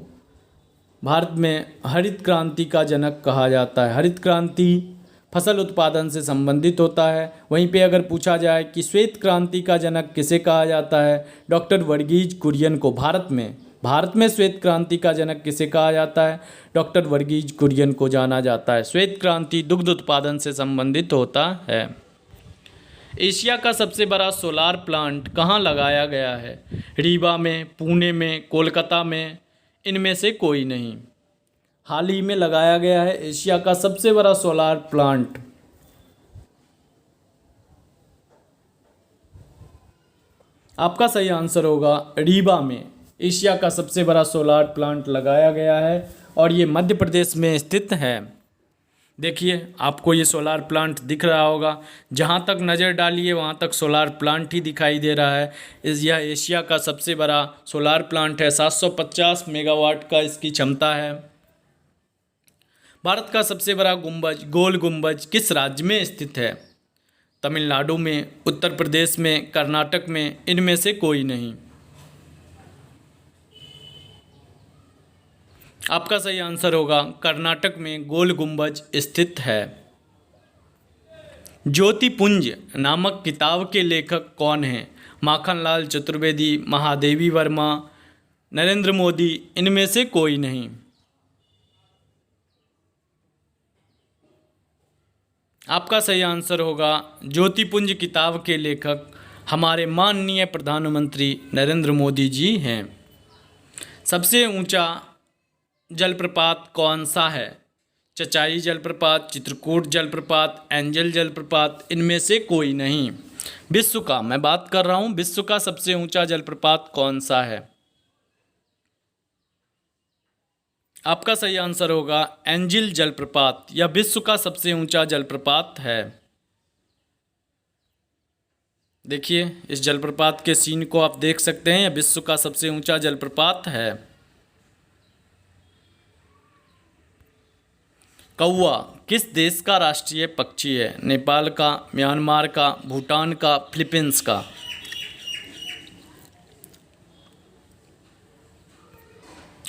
भारत में हरित क्रांति का जनक कहा जाता है। हरित क्रांति फसल उत्पादन से संबंधित होता है। वहीं पे अगर पूछा जाए कि श्वेत क्रांति का जनक किसे कहा जाता है? डॉक्टर वर्गीज कुरियन को भारत में भारत में श्वेत क्रांति का जनक किसे कहा जाता है? डॉक्टर वर्गीज कुरियन को जाना जाता है। श्वेत क्रांति दुग्ध उत्पादन से संबंधित होता है। एशिया का सबसे बड़ा सोलार प्लांट कहाँ लगाया गया है? रीवा में, पुणे में, कोलकाता में, इनमें से कोई नहीं। हाल ही में लगाया गया है एशिया का सबसे बड़ा सोलार प्लांट। आपका सही आंसर होगा रीवा में एशिया का सबसे बड़ा सोलार प्लांट लगाया गया है और ये मध्य प्रदेश में स्थित है। देखिए आपको ये सोलार प्लांट दिख रहा होगा, जहाँ तक नज़र डालिए वहाँ तक सोलार प्लांट ही दिखाई दे रहा है। यह एशिया का सबसे बड़ा सोलार प्लांट है। 750 मेगावाट का इसकी क्षमता है। भारत का सबसे बड़ा गुंबज, गोल गुंबज किस राज्य में स्थित है? तमिलनाडु में, उत्तर प्रदेश में, कर्नाटक में, इनमें से कोई नहीं। आपका सही आंसर होगा कर्नाटक में गोल गुंबज स्थित है। ज्योतिपुंज नामक किताब के लेखक कौन हैं? माखनलाल चतुर्वेदी, महादेवी वर्मा, नरेंद्र मोदी, इनमें से कोई नहीं। आपका सही आंसर होगा ज्योतिपुंज किताब के लेखक हमारे माननीय प्रधानमंत्री नरेंद्र मोदी जी हैं। सबसे ऊंचा जलप्रपात कौन सा है? चचाई जलप्रपात, चित्रकूट जलप्रपात, एंजल जलप्रपात, इनमें से कोई नहीं। विश्व का मैं बात कर रहा हूँ, विश्व का सबसे ऊंचा जलप्रपात कौन सा है? आपका सही आंसर होगा एंजिल जलप्रपात। यह विश्व का सबसे ऊंचा जलप्रपात है। देखिए इस जलप्रपात के सीन को आप देख सकते हैं। यह विश्व का सबसे ऊंचा जलप्रपात है। कौवा किस देश का राष्ट्रीय पक्षी है? नेपाल का, म्यांमार का, भूटान का, फिलीपींस का?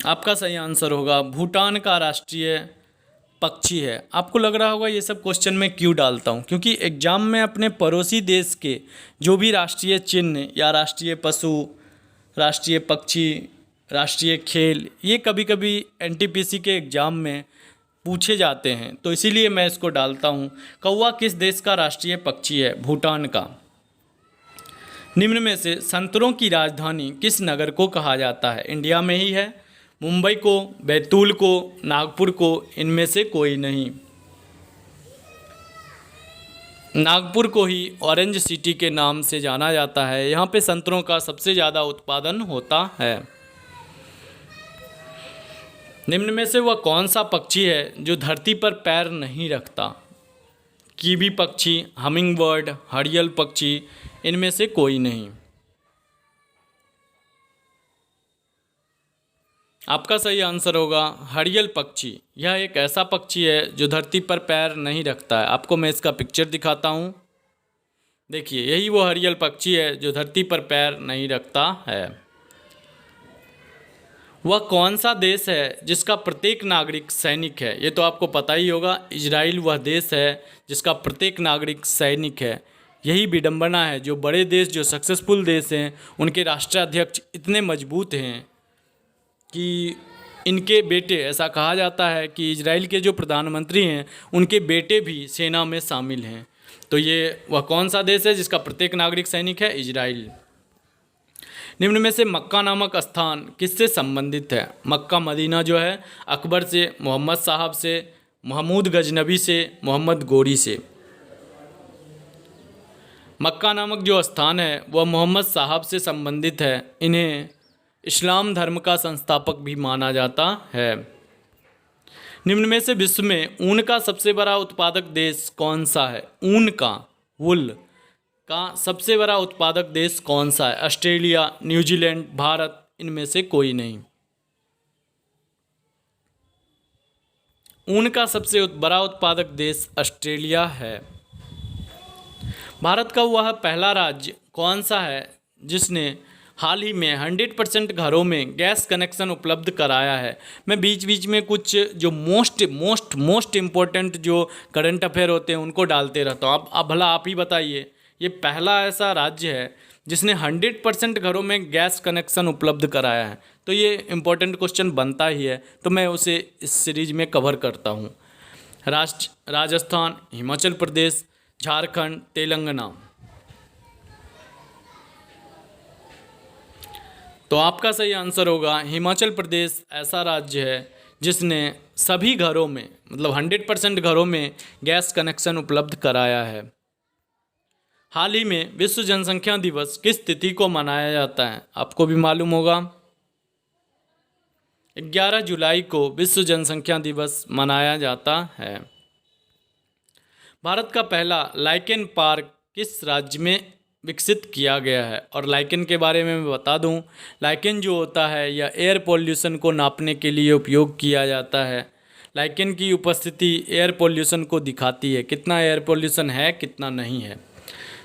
आपका सही आंसर होगा भूटान का राष्ट्रीय पक्षी है। आपको लग रहा होगा ये सब क्वेश्चन मैं क्यों डालता हूँ, क्योंकि एग्जाम में अपने पड़ोसी देश के जो भी राष्ट्रीय चिन्ह या राष्ट्रीय पशु, राष्ट्रीय पक्षी, राष्ट्रीय खेल, ये कभी कभी एनटीपीसी के एग्ज़ाम में पूछे जाते हैं, तो इसीलिए मैं इसको डालता हूँ। कौवा किस देश का राष्ट्रीय पक्षी है? भूटान का। निम्न में से संतरों की राजधानी किस नगर को कहा जाता है? इंडिया में ही है। मुंबई को, बैतूल को, नागपुर को, इनमें से कोई नहीं। नागपुर को ही ऑरेंज सिटी के नाम से जाना जाता है। यहाँ पे संतरों का सबसे ज़्यादा उत्पादन होता है। निम्न में से वह कौन सा पक्षी है जो धरती पर पैर नहीं रखता? कीवी पक्षी, हमिंग बर्ड, हरियल पक्षी, इनमें से कोई नहीं। आपका सही आंसर होगा हरियल पक्षी। यह एक ऐसा पक्षी है जो धरती पर पैर नहीं रखता है। आपको मैं इसका पिक्चर दिखाता हूँ। देखिए यही वो हरियल पक्षी है जो धरती पर पैर नहीं रखता है। वह कौन सा देश है जिसका प्रत्येक नागरिक सैनिक है? ये तो आपको पता ही होगा। इजराइल वह देश है जिसका प्रत्येक नागरिक सैनिक है। यही विडंबना है, जो बड़े देश, जो सक्सेसफुल देश हैं, उनके राष्ट्राध्यक्ष इतने मजबूत हैं कि इनके बेटे, ऐसा कहा जाता है कि इजराइल के जो प्रधानमंत्री हैं उनके बेटे भी सेना में शामिल हैं। तो ये वह कौन सा देश है जिसका प्रत्येक नागरिक सैनिक है? इजराइल। निम्न में से मक्का नामक स्थान किससे संबंधित है? मक्का मदीना जो है अकबर से, मोहम्मद साहब से, महमूद गजनबी से, मोहम्मद गोरी से। मक्का नामक जो स्थान है वह मोहम्मद साहब से संबंधित है। इन्हें इस्लाम धर्म का संस्थापक भी माना जाता है। निम्न में से विश्व में ऊन का सबसे बड़ा उत्पादक देश कौन सा है? ऊन का, वुल का सबसे बड़ा उत्पादक देश कौन सा है? ऑस्ट्रेलिया, न्यूजीलैंड, भारत, इनमें से कोई नहीं। ऊन का सबसे बड़ा उत्पादक देश ऑस्ट्रेलिया है। भारत का वह पहला राज्य कौन सा है जिसने हाल ही में 100% घरों में गैस कनेक्शन उपलब्ध कराया है? मैं बीच बीच में कुछ जो मोस्ट इम्पोर्टेंट जो करंट अफेयर होते हैं उनको डालते रहता हूँ। अब भला आप ही बताइए, ये पहला ऐसा राज्य है जिसने 100% घरों में गैस कनेक्शन उपलब्ध कराया है, तो ये इम्पोर्टेंट क्वेश्चन बनता ही है, तो मैं उसे इस सीरीज में कवर करता हूँ। राजस्थान, हिमाचल प्रदेश, झारखंड, तेलंगाना। तो आपका सही आंसर होगा हिमाचल प्रदेश ऐसा राज्य है जिसने सभी घरों में, मतलब 100% घरों में गैस कनेक्शन उपलब्ध कराया है। हाल ही में विश्व जनसंख्या दिवस किस तिथि को मनाया जाता है? आपको भी मालूम होगा, 11 जुलाई को विश्व जनसंख्या दिवस मनाया जाता है। भारत का पहला लाइकेन पार्क किस राज्य में विकसित किया गया है? और लाइकेन के बारे में मैं बता दूं, लाइकेन जो होता है यह एयर पॉल्यूशन को नापने के लिए उपयोग किया जाता है। लाइकेन की उपस्थिति एयर पॉल्यूशन को दिखाती है, कितना एयर पॉल्यूशन है, कितना नहीं है।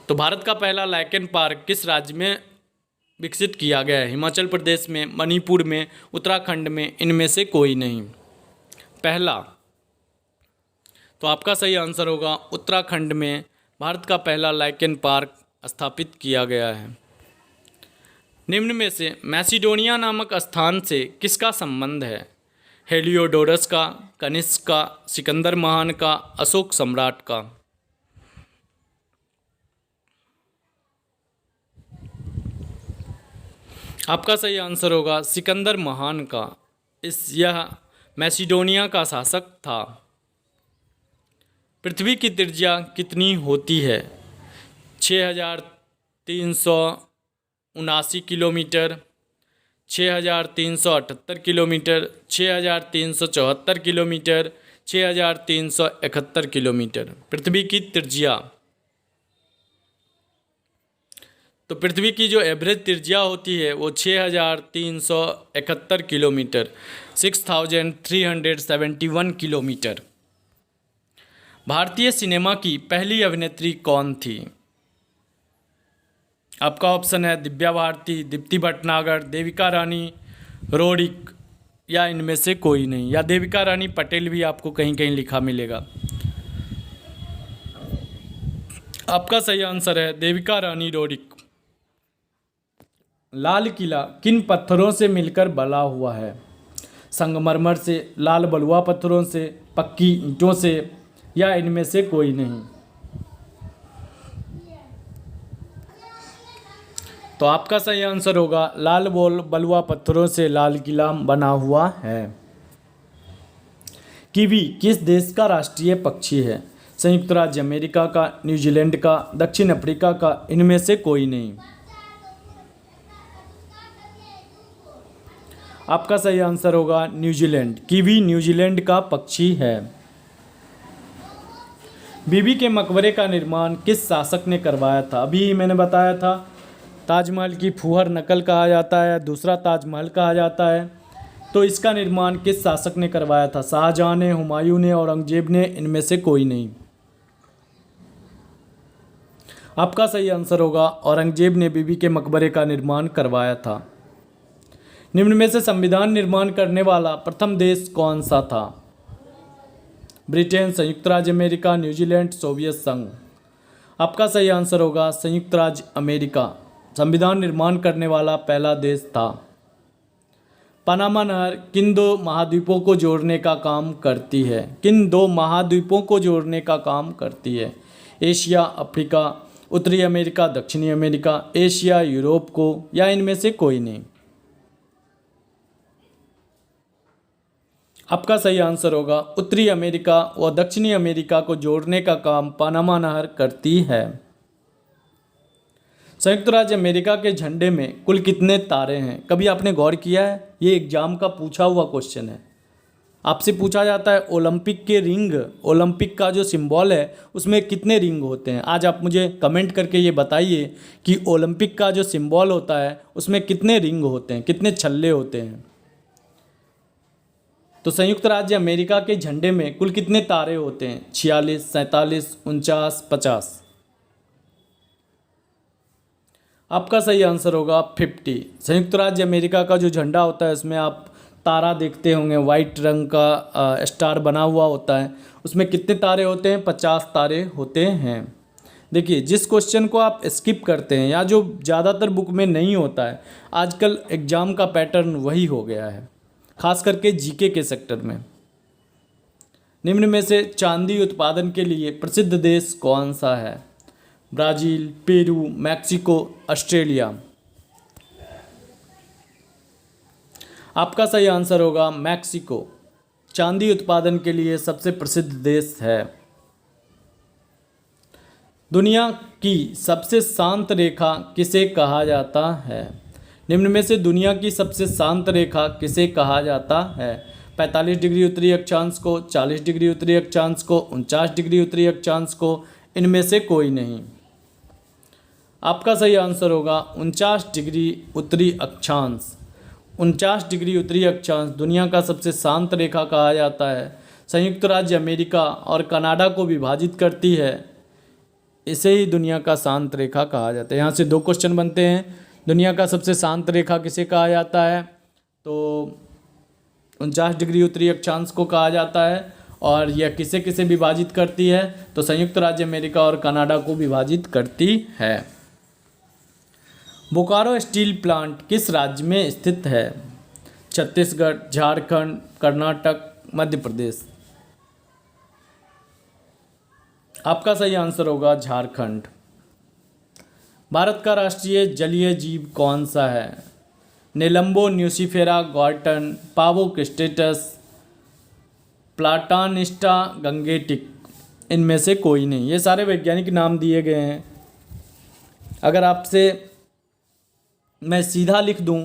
तो भारत का पहला लाइकेन पार्क किस राज्य में विकसित किया गया है? हिमाचल प्रदेश में, मणिपुर में, उत्तराखंड में, इनमें से कोई नहीं। पहला, तो आपका सही आंसर होगा उत्तराखंड में भारत का पहला लाइकेन पार्क स्थापित किया गया है। निम्न में से मैसिडोनिया नामक स्थान से किसका संबंध है? हेलियोडोरस का, कनिष्क का, सिकंदर महान का, अशोक सम्राट का। आपका सही आंसर होगा सिकंदर महान का। यह मैसिडोनिया का शासक था। पृथ्वी की त्रिज्या कितनी होती है? 6379 किलोमीटर, 6378 किलोमीटर, 6374 किलोमीटर, 6371 किलोमीटर। पृथ्वी की त्रिज्या, तो पृथ्वी की जो एवरेज त्रिज्या होती है वो 6371 किलोमीटर, 6371 किलोमीटर। भारतीय सिनेमा की पहली अभिनेत्री कौन थी? आपका ऑप्शन है दिव्या भारती, दीप्ति भटनागर, देविका रानी रोडिक, या इनमें से कोई नहीं, या देविका रानी पटेल भी आपको कहीं कहीं लिखा मिलेगा। आपका सही आंसर है देविका रानी रोडिक। लाल किला किन पत्थरों से मिलकर बना हुआ है? संगमरमर से, लाल बलुआ पत्थरों से, पक्की ईंटों से, या इनमें से कोई नहीं। तो आपका सही आंसर होगा लाल बलुआ पत्थरों से लाल किला बना हुआ है। कीवी किस देश का राष्ट्रीय पक्षी है? संयुक्त राज्य अमेरिका का, न्यूजीलैंड का, दक्षिण अफ्रीका का, इनमें से कोई नहीं। आपका सही आंसर होगा न्यूजीलैंड। कीवी न्यूजीलैंड का पक्षी है। बीबी के मकबरे का निर्माण किस शासक ने करवाया था? अभी मैंने बताया था ताजमहल की फूहर नकल कहा जाता है, दूसरा ताजमहल कहा जाता है। तो इसका निर्माण किस शासक ने करवाया था? शाहजहां ने, हुमायूं ने, औरंगजेब ने, इनमें से कोई नहीं। आपका सही आंसर होगा औरंगजेब ने बीबी के मकबरे का निर्माण करवाया था। निम्न में से संविधान निर्माण करने वाला प्रथम देश कौन सा था? ब्रिटेन, संयुक्त राज्य अमेरिका, न्यूजीलैंड, सोवियत संघ। आपका सही आंसर होगा संयुक्त राज्य अमेरिका। संविधान निर्माण करने वाला पहला देश था। पनामा नहर किन दो महाद्वीपों को जोड़ने का काम करती है? किन दो महाद्वीपों को जोड़ने का काम करती है? एशिया, अफ्रीका, उत्तरी अमेरिका, दक्षिणी अमेरिका, एशिया, यूरोप को, या इनमें से कोई नहीं। आपका सही आंसर होगा उत्तरी अमेरिका व दक्षिणी अमेरिका को जोड़ने का काम पनामा नहर करती है। संयुक्त राज्य अमेरिका के झंडे में कुल कितने तारे हैं? कभी आपने गौर किया है? ये एग्जाम का पूछा हुआ क्वेश्चन है। आपसे पूछा जाता है ओलंपिक के रिंग, ओलंपिक का जो सिंबल है उसमें कितने रिंग होते हैं? आज आप मुझे कमेंट करके ये बताइए कि ओलंपिक का जो सिंबल होता है उसमें कितने रिंग होते हैं, कितने छल्ले होते हैं। तो संयुक्त राज्य अमेरिका के झंडे में कुल कितने तारे होते हैं? 46, 47, 49, 50। आपका सही आंसर होगा 50। संयुक्त राज्य अमेरिका का जो झंडा होता है उसमें आप तारा देखते होंगे, वाइट रंग का स्टार बना हुआ होता है। उसमें कितने तारे होते हैं? 50 तारे होते हैं। देखिए, जिस क्वेश्चन को आप स्किप करते हैं या जो ज़्यादातर बुक में नहीं होता है, आजकल एग्ज़ाम का पैटर्न वही हो गया है, खास करके जीके के सेक्टर में। निम्न में से चांदी उत्पादन के लिए प्रसिद्ध देश कौन सा है? Brazil, Peru, Mexico, Australia. आपका सही आंसर होगा मैक्सिको। चांदी उत्पादन के लिए सबसे प्रसिद्ध देश है। दुनिया की सबसे शांत रेखा किसे कहा जाता है? निम्न में से दुनिया की सबसे शांत रेखा किसे कहा जाता है? 45 डिग्री उत्तरी अक्षांश को, 40 डिग्री उत्तरी अक्षांश को, 49 डिग्री उत्तरी अक्षांश को, इनमें से कोई नहीं। आपका सही आंसर होगा 49 डिग्री उत्तरी अक्षांश। 49 डिग्री उत्तरी अक्षांश दुनिया का सबसे शांत रेखा कहा जाता है। संयुक्त राज्य अमेरिका और कनाडा को विभाजित करती है, इसे ही दुनिया का शांत रेखा कहा जाता है। यहाँ से 2 क्वेश्चन बनते हैं। दुनिया का सबसे शांत रेखा किसे कहा जाता है? तो 49 डिग्री उत्तरी अक्षांश को कहा जाता है। और यह किसे किसे विभाजित करती है? तो संयुक्त राज्य अमेरिका और कनाडा को विभाजित करती है। बोकारो स्टील प्लांट किस राज्य में स्थित है? छत्तीसगढ़, झारखंड, कर्नाटक, मध्य प्रदेश। आपका सही आंसर होगा झारखंड। भारत का राष्ट्रीय जलीय जीव कौन सा है? नेलम्बो, न्यूसीफेरा, गॉर्टन, पावोक्स्टेटस, प्लाटानिस्टा, गंगेटिक। इनमें से कोई नहीं। ये सारे वैज्ञानिक नाम दिए गए हैं। अगर आपसे मैं सीधा लिख दूं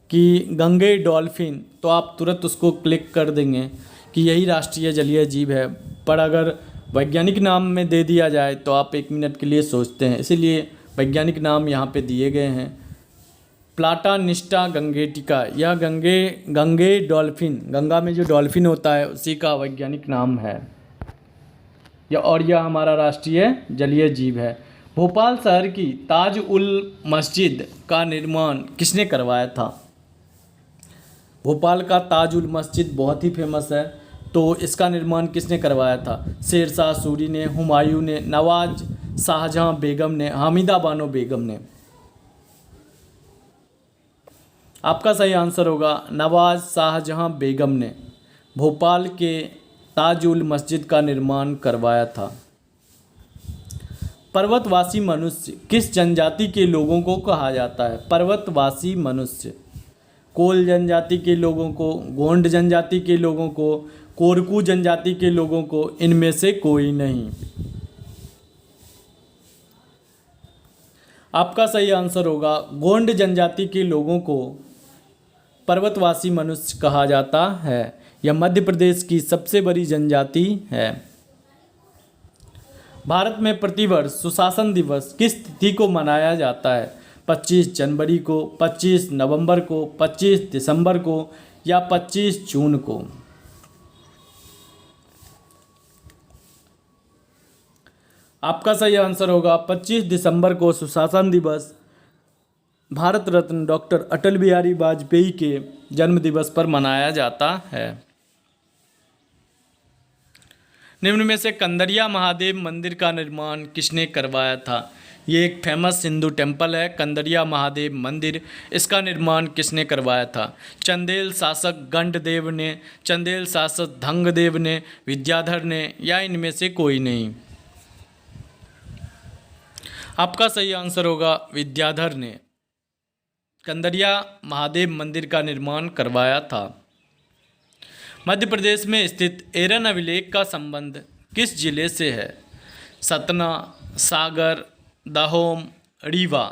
कि गंगे डॉल्फिन, तो आप तुरंत उसको क्लिक कर देंगे कि यही राष्ट्रीय जलीय जीव है। पर अगर वैज्ञानिक नाम में दे दिया जाए तो आप 1 मिनट के लिए सोचते हैं, इसीलिए वैज्ञानिक नाम यहाँ पे दिए गए हैं। प्लाटानिस्टा गंगेटिका, यह गंगे डॉल्फिन, गंगा में जो डॉल्फिन होता है उसी का वैज्ञानिक नाम है। यह हमारा राष्ट्रीय जलीय जीव है। भोपाल शहर की ताज उल मस्जिद का निर्माण किसने करवाया था? भोपाल का ताज उल मस्जिद बहुत ही फेमस है, तो इसका निर्माण किसने करवाया था? शेरशाह सूरी ने, हुमायूं ने, नवाज शाहजहां बेगम ने, हामिदा बानो बेगम ने। आपका सही आंसर होगा नवाज शाहजहां बेगम ने भोपाल के ताज उल मस्जिद का निर्माण करवाया था। पर्वतवासी मनुष्य किस जनजाति के लोगों को कहा जाता है? पर्वतवासी मनुष्य कोल जनजाति के लोगों को, गोंड जनजाति के लोगों को, कोरकू जनजाति के लोगों को, इनमें से कोई नहीं। आपका सही आंसर होगा गोंड जनजाति के लोगों को पर्वतवासी मनुष्य कहा जाता है। यह मध्य प्रदेश की सबसे बड़ी जनजाति है। भारत में प्रतिवर्ष सुशासन दिवस किस तिथि को मनाया जाता है? 25 जनवरी को, 25 नवंबर को, 25 दिसंबर को या 25 जून को? आपका सही आंसर होगा 25 दिसंबर को सुशासन दिवस भारत रत्न डॉक्टर अटल बिहारी वाजपेयी के जन्म दिवस पर मनाया जाता है। निम्न में से कंदरिया महादेव मंदिर का निर्माण किसने करवाया था? ये एक फेमस हिंदू टेम्पल है, कंदरिया महादेव मंदिर। इसका निर्माण किसने करवाया था? चंदेल शासक गंडदेव ने, चंदेल शासक धंगदेव ने, विद्याधर ने या इनमें से कोई नहीं? आपका सही आंसर होगा विद्याधर ने कंदरिया महादेव मंदिर का निर्माण करवाया था। मध्य प्रदेश में स्थित एरन अभिलेख का संबंध किस जिले से है? सतना, सागर, दहोम, रीवा।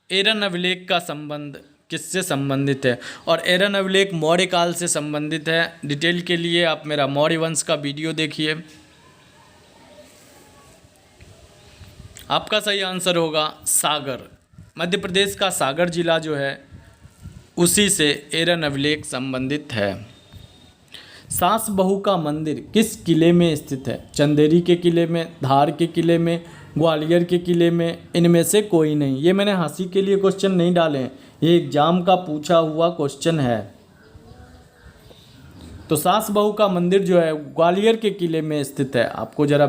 एरन अभिलेख का संबंध किससे संबंधित है? और एरन अभिलेख मौर्य काल से संबंधित है। डिटेल के लिए आप मेरा मौर्य वंश का वीडियो देखिए। आपका सही आंसर होगा सागर। मध्य प्रदेश का सागर जिला जो है उसी से एरन अभिलेख संबंधित है। सास बहू का मंदिर किस किले में स्थित है? चंदेरी के किले में, धार के किले में, ग्वालियर के किले में, इनमें से कोई नहीं। ये मैंने हंसी के लिए क्वेश्चन नहीं डाले हैं, ये एग्जाम का पूछा हुआ क्वेश्चन है। तो सास बहू का मंदिर जो है ग्वालियर के किले में स्थित है। आपको जरा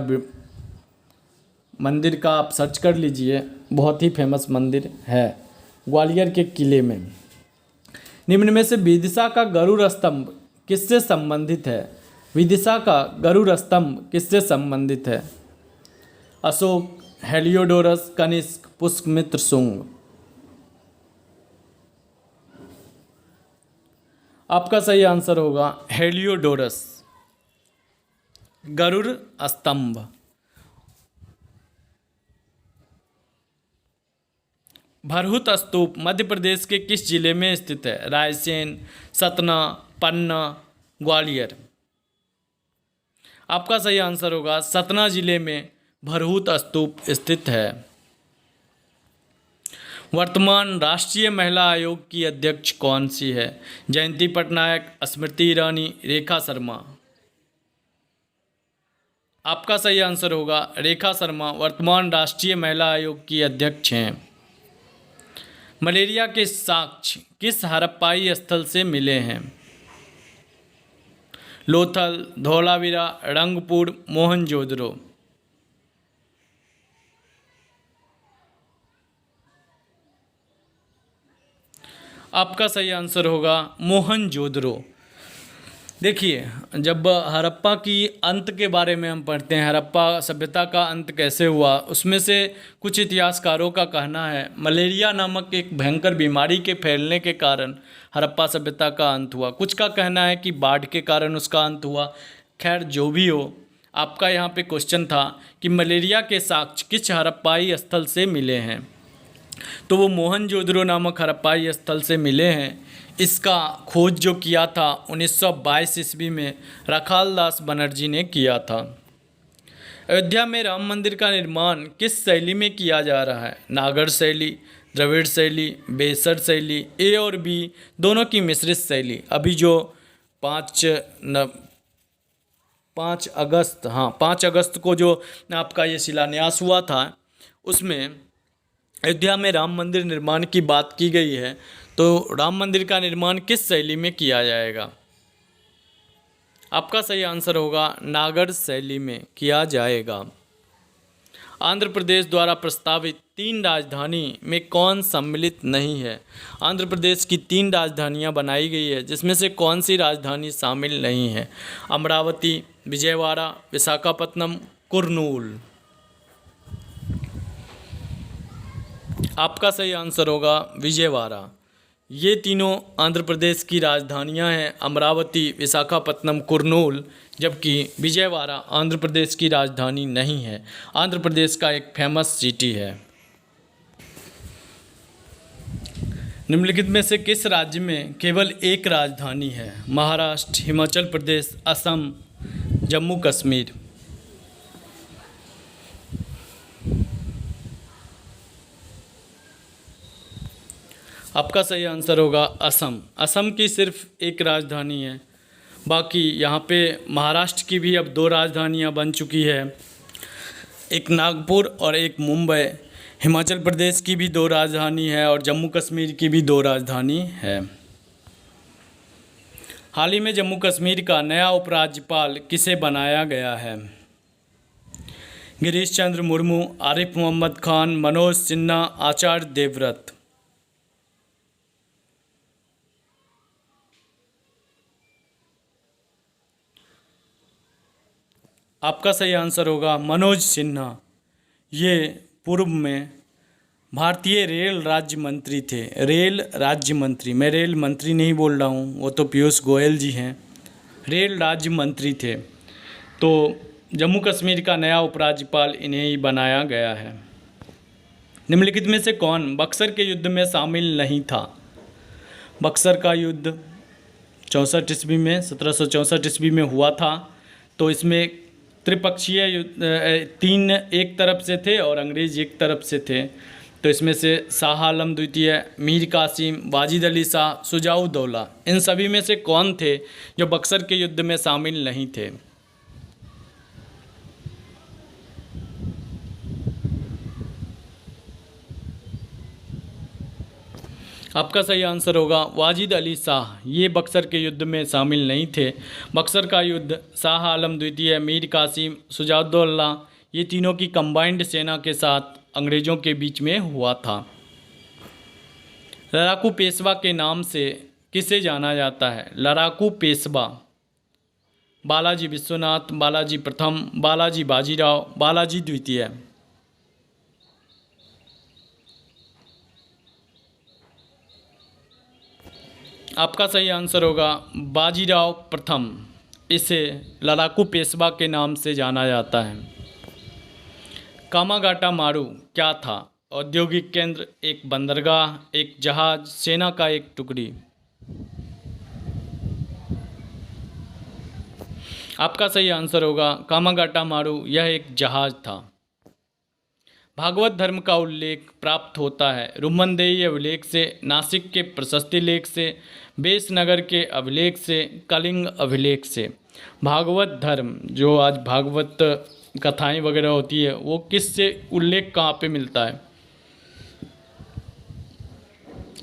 मंदिर का आप सर्च कर लीजिए, बहुत ही फेमस मंदिर है ग्वालियर के किले में। निम्न में से विदिशा का गरुड़ स्तंभ किससे संबंधित है? विदिशा का गरुड़ स्तंभ किससे संबंधित है? अशोक, हेलियोडोरस, कनिष्क, पुष्यमित्र, शुंग। आपका सही आंसर होगा हेलियोडोरस। गरुड़ स्तंभ। भरहुत स्तूप मध्य प्रदेश के किस जिले में स्थित है? रायसेन, सतना, पन्ना, ग्वालियर। आपका सही आंसर होगा सतना जिले में भरहुत स्तूप स्थित है। वर्तमान राष्ट्रीय महिला आयोग की अध्यक्ष कौन सी है? जयंती पटनायक, स्मृति ईरानी, रेखा शर्मा। आपका सही आंसर होगा रेखा शर्मा वर्तमान राष्ट्रीय महिला आयोग की अध्यक्ष हैं। मलेरिया के साक्ष्य किस हड़प्पाई स्थल से मिले हैं? लोथल, धौलावीरा, रंगपुर, मोहनजोदड़ो। आपका सही आंसर होगा मोहनजोदड़ो। देखिए, जब हड़प्पा की अंत के बारे में हम पढ़ते हैं, हड़प्पा सभ्यता का अंत कैसे हुआ, उसमें से कुछ इतिहासकारों का कहना है मलेरिया नामक एक भयंकर बीमारी के फैलने के कारण हड़प्पा सभ्यता का अंत हुआ। कुछ का कहना है कि बाढ़ के कारण उसका अंत हुआ। खैर जो भी हो, आपका यहाँ पे क्वेश्चन था कि मलेरिया के साक्ष्य किस हड़प्पाई स्थल से मिले हैं, तो वो मोहनजोदड़ो नामक हड़प्पाई स्थल से मिले हैं। इसका खोज जो किया था 1922 ईस्वी में रखाल दास बनर्जी ने किया था। अयोध्या में राम मंदिर का निर्माण किस शैली में किया जा रहा है? नागर शैली, द्रविड़ शैली, बेसर शैली, ए और बी दोनों की मिश्रित शैली। अभी जो 5 अगस्त को जो आपका ये शिलान्यास हुआ था, उसमें अयोध्या में राम मंदिर निर्माण की बात की गई है। तो राम मंदिर का निर्माण किस शैली में किया जाएगा? आपका सही आंसर होगा नागर शैली में किया जाएगा। आंध्र प्रदेश द्वारा प्रस्तावित 3 राजधानी में कौन सम्मिलित नहीं है? आंध्र प्रदेश की 3 राजधानियां बनाई गई है, जिसमें से कौन सी राजधानी शामिल नहीं है? अमरावती, विजयवाड़ा, विशाखापत्तनम, कुर्नूल। आपका सही आंसर होगा विजयवाड़ा। ये तीनों आंध्र प्रदेश की राजधानियां हैं, अमरावती, विशाखापत्तनम, कुर्नूल, जबकि विजयवाड़ा आंध्र प्रदेश की राजधानी नहीं है। आंध्र प्रदेश का एक फेमस सिटी है। निम्नलिखित में से किस राज्य में केवल एक राजधानी है? महाराष्ट्र, हिमाचल प्रदेश, असम, जम्मू कश्मीर। आपका सही आंसर होगा असम। असम की सिर्फ एक राजधानी है। बाकी यहाँ पे महाराष्ट्र की भी अब 2 राजधानियाँ बन चुकी है, एक नागपुर और एक मुंबई। हिमाचल प्रदेश की भी 2 राजधानी है और जम्मू कश्मीर की भी 2 राजधानी है। हाल ही में जम्मू कश्मीर का नया उपराज्यपाल किसे बनाया गया है? गिरीश चंद्र मुर्मू, आरिफ मोहम्मद खान, मनोज सिन्हा, आचार्य देवव्रत। आपका सही आंसर होगा मनोज सिन्हा। ये पूर्व में भारतीय रेल राज्य मंत्री थे। रेल राज्य मंत्री, मैं रेल मंत्री नहीं बोल रहा हूँ, वो तो पीयूष गोयल जी हैं। रेल राज्य मंत्री थे। तो जम्मू कश्मीर का नया उपराज्यपाल इन्हें ही बनाया गया है। निम्नलिखित में से कौन बक्सर के युद्ध में शामिल नहीं था? बक्सर का युद्ध 64 ईस्वी में 1764 ईस्वी में हुआ था। तो इसमें त्रिपक्षीय युद्ध 3 एक तरफ से थे और अंग्रेज एक तरफ से थे। तो इसमें से शाह आलम द्वितीय, मीर कासिम, वाजिद अली शाह, शुजाउद्दौला, इन सभी में से कौन थे जो बक्सर के युद्ध में शामिल नहीं थे? आपका सही आंसर होगा वाजिद अली शाह। ये बक्सर के युद्ध में शामिल नहीं थे। बक्सर का युद्ध शाह आलम द्वितीय, मीर कासिम, शुजाउद्दौला, ये तीनों की कंबाइंड सेना के साथ अंग्रेज़ों के बीच में हुआ था। लड़ाकू पेशवा के नाम से किसे जाना जाता है? लड़ाकू पेशवा। बालाजी विश्वनाथ, बालाजी प्रथम, बालाजी बाजीराव, बालाजी द्वितीय। आपका सही आंसर होगा बाजीराव प्रथम। इसे लड़ाकू पेशवा के नाम से जाना जाता है। कामागाटा मारू क्या था? औद्योगिक केंद्र, एक बंदरगाह, एक जहाज, सेना का एक टुकड़ी। आपका सही आंसर होगा कामागाटा मारू, यह एक जहाज था। भागवत धर्म का उल्लेख प्राप्त होता है रुमनदेही अभिलेख से, नासिक के प्रशस्ति लेख से, बेसनगर के अभिलेख से, कलिंग अभिलेख से। भागवत धर्म, जो आज भागवत कथाएं वगैरह होती है, वो किस से उल्लेख कहाँ पे मिलता है?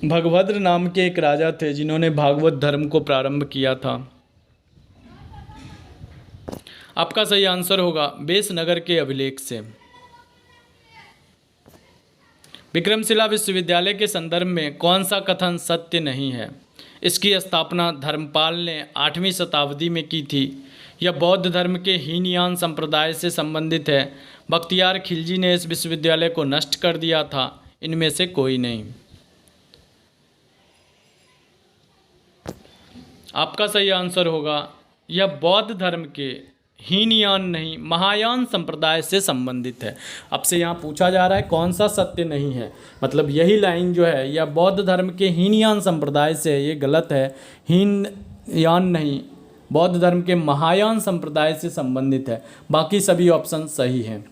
भगभद्र नाम के एक राजा थे जिन्होंने भागवत धर्म को प्रारंभ किया था। आपका सही आंसर होगा बेसनगर के अभिलेख से। विक्रमशिला विश्वविद्यालय के संदर्भ में कौन सा कथन सत्य नहीं है? इसकी स्थापना धर्मपाल ने 8वीं शताब्दी में की थी। यह बौद्ध धर्म के हीनयान संप्रदाय से संबंधित है। बख्तियार खिलजी ने इस विश्वविद्यालय को नष्ट कर दिया था। इनमें से कोई नहीं। आपका सही आंसर होगा यह बौद्ध धर्म के हीनयान नहीं, महायान संप्रदाय से संबंधित है। आपसे यहाँ पूछा जा रहा है कौन सा सत्य नहीं है, मतलब यही लाइन जो है यह बौद्ध धर्म के हीनयान संप्रदाय से है, ये गलत है। हीनयान नहीं, बौद्ध धर्म के महायान संप्रदाय से संबंधित है। बाकी सभी ऑप्शन सही हैं।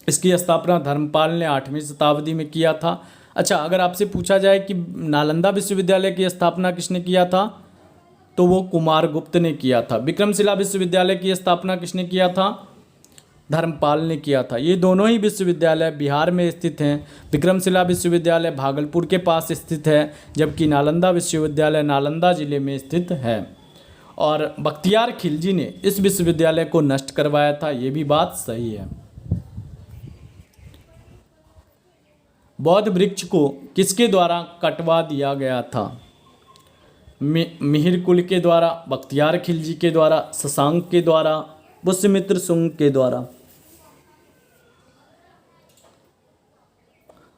इसकी स्थापना धर्मपाल ने 8वीं शताब्दी में किया था। अच्छा, अगर आपसे पूछा जाए कि नालंदा विश्वविद्यालय की स्थापना किसने किया था, तो वो कुमारगुप्त ने किया था। विक्रमशिला विश्वविद्यालय की स्थापना किसने किया था? धर्मपाल ने किया था। ये दोनों ही विश्वविद्यालय बिहार में स्थित हैं। विक्रमशिला विश्वविद्यालय भागलपुर के पास स्थित है, जबकि नालंदा विश्वविद्यालय नालंदा जिले में स्थित है। और बख्तियार खिलजी ने इस विश्वविद्यालय को नष्ट करवाया था, ये भी बात सही है। बौद्ध वृक्ष को किसके द्वारा कटवा दिया गया था? मिहिर कुल के द्वारा, बख्तियार खिलजी के द्वारा, शशांक के द्वारा, पुष्यमित्र शुंग के द्वारा।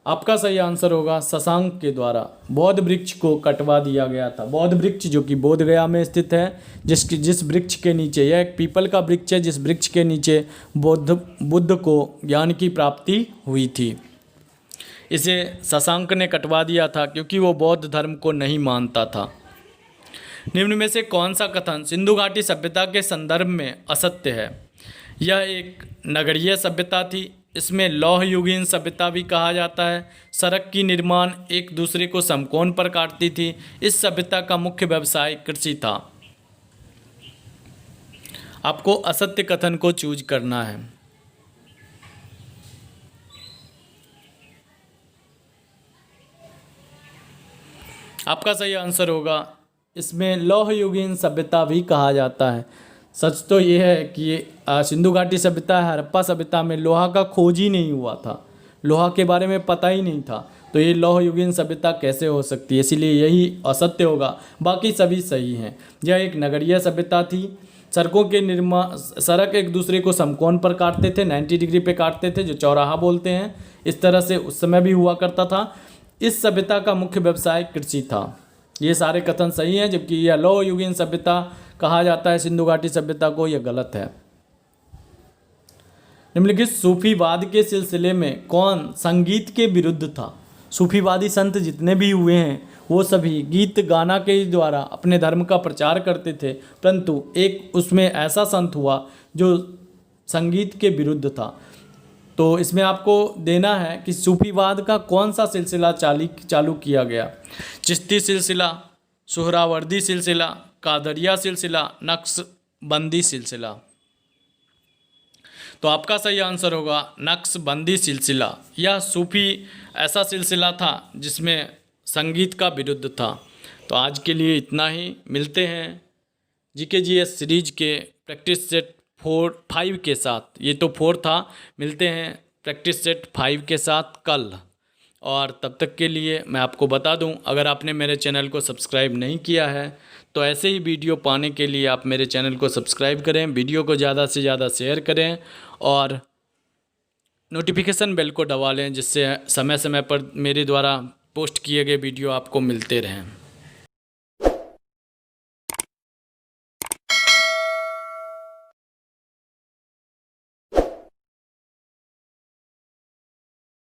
आपका सही आंसर होगा शशांक के द्वारा। बौद्ध वृक्ष को कटवा दिया गया था। बौद्ध वृक्ष जो कि बोध गया में स्थित है, जिस वृक्ष के नीचे, यह एक पीपल का वृक्ष है जिस वृक्ष के नीचे बुद्ध को ज्ञान की प्राप्ति हुई थी। इसे शशांक ने कटवा दिया था क्योंकि वो बौद्ध धर्म को नहीं मानता था। निम्न में से कौन सा कथन सिंधु घाटी सभ्यता के संदर्भ में असत्य है? यह एक नगरीय सभ्यता थी। इसमें लौह युगीन सभ्यता भी कहा जाता है। सड़क की निर्माण एक दूसरे को समकोण पर काटती थी। इस सभ्यता का मुख्य व्यवसाय कृषि था। आपको असत्य कथन को चूज करना है। आपका सही आंसर होगा इसमें लौह युगीन सभ्यता भी कहा जाता है। सच तो ये है कि सिंधु घाटी सभ्यता, हड़प्पा सभ्यता में लोहा का खोज ही नहीं हुआ था, लोहा के बारे में पता ही नहीं था, तो ये लौह युगीन सभ्यता कैसे हो सकती है? इसीलिए यही असत्य होगा। बाकी सभी सही हैं। यह एक नगरीय सभ्यता थी। सड़कों के निर्माण, सड़क एक दूसरे को समकोण पर काटते थे, 90 डिग्री पे काटते थे, जो चौराहा बोलते हैं। इस तरह से उस समय भी हुआ करता था। इस सभ्यता का मुख्य व्यवसाय कृषि था। ये सारे कथन सही हैं, जबकि यह लौह युगीन सभ्यता कहा जाता है सिंधु घाटी सभ्यता को, यह गलत है। निम्नलिखित सूफीवाद के सिलसिले में कौन संगीत के विरुद्ध था? सूफीवादी संत जितने भी हुए हैं वो सभी गीत गाना के द्वारा अपने धर्म का प्रचार करते थे, परंतु एक उसमें ऐसा संत हुआ जो संगीत के विरुद्ध था। तो इसमें आपको देना है कि सूफीवाद का कौन सा सिलसिला चालू किया गया? चिश्ती सिलसिला, सुहरावर्दी सिलसिला, कादरिया सिलसिला, नक्शबंदी सिलसिला। तो आपका सही आंसर होगा नक्शबंदी सिलसिला। यह सूफी ऐसा सिलसिला था जिसमें संगीत का विरुद्ध था। तो आज के लिए इतना ही। मिलते हैं जीके जीएस सीरीज के प्रैक्टिस सेट 5 के साथ। ये तो 4 था, मिलते हैं प्रैक्टिस सेट 5 के साथ कल। और तब तक के लिए मैं आपको बता दूं, अगर आपने मेरे चैनल को सब्सक्राइब नहीं किया है तो ऐसे ही वीडियो पाने के लिए आप मेरे चैनल को सब्सक्राइब करें, वीडियो को ज़्यादा से ज़्यादा शेयर करें और नोटिफिकेशन बेल को दबा लें, जिससे समय समय पर मेरे द्वारा पोस्ट किए गए वीडियो आपको मिलते रहें।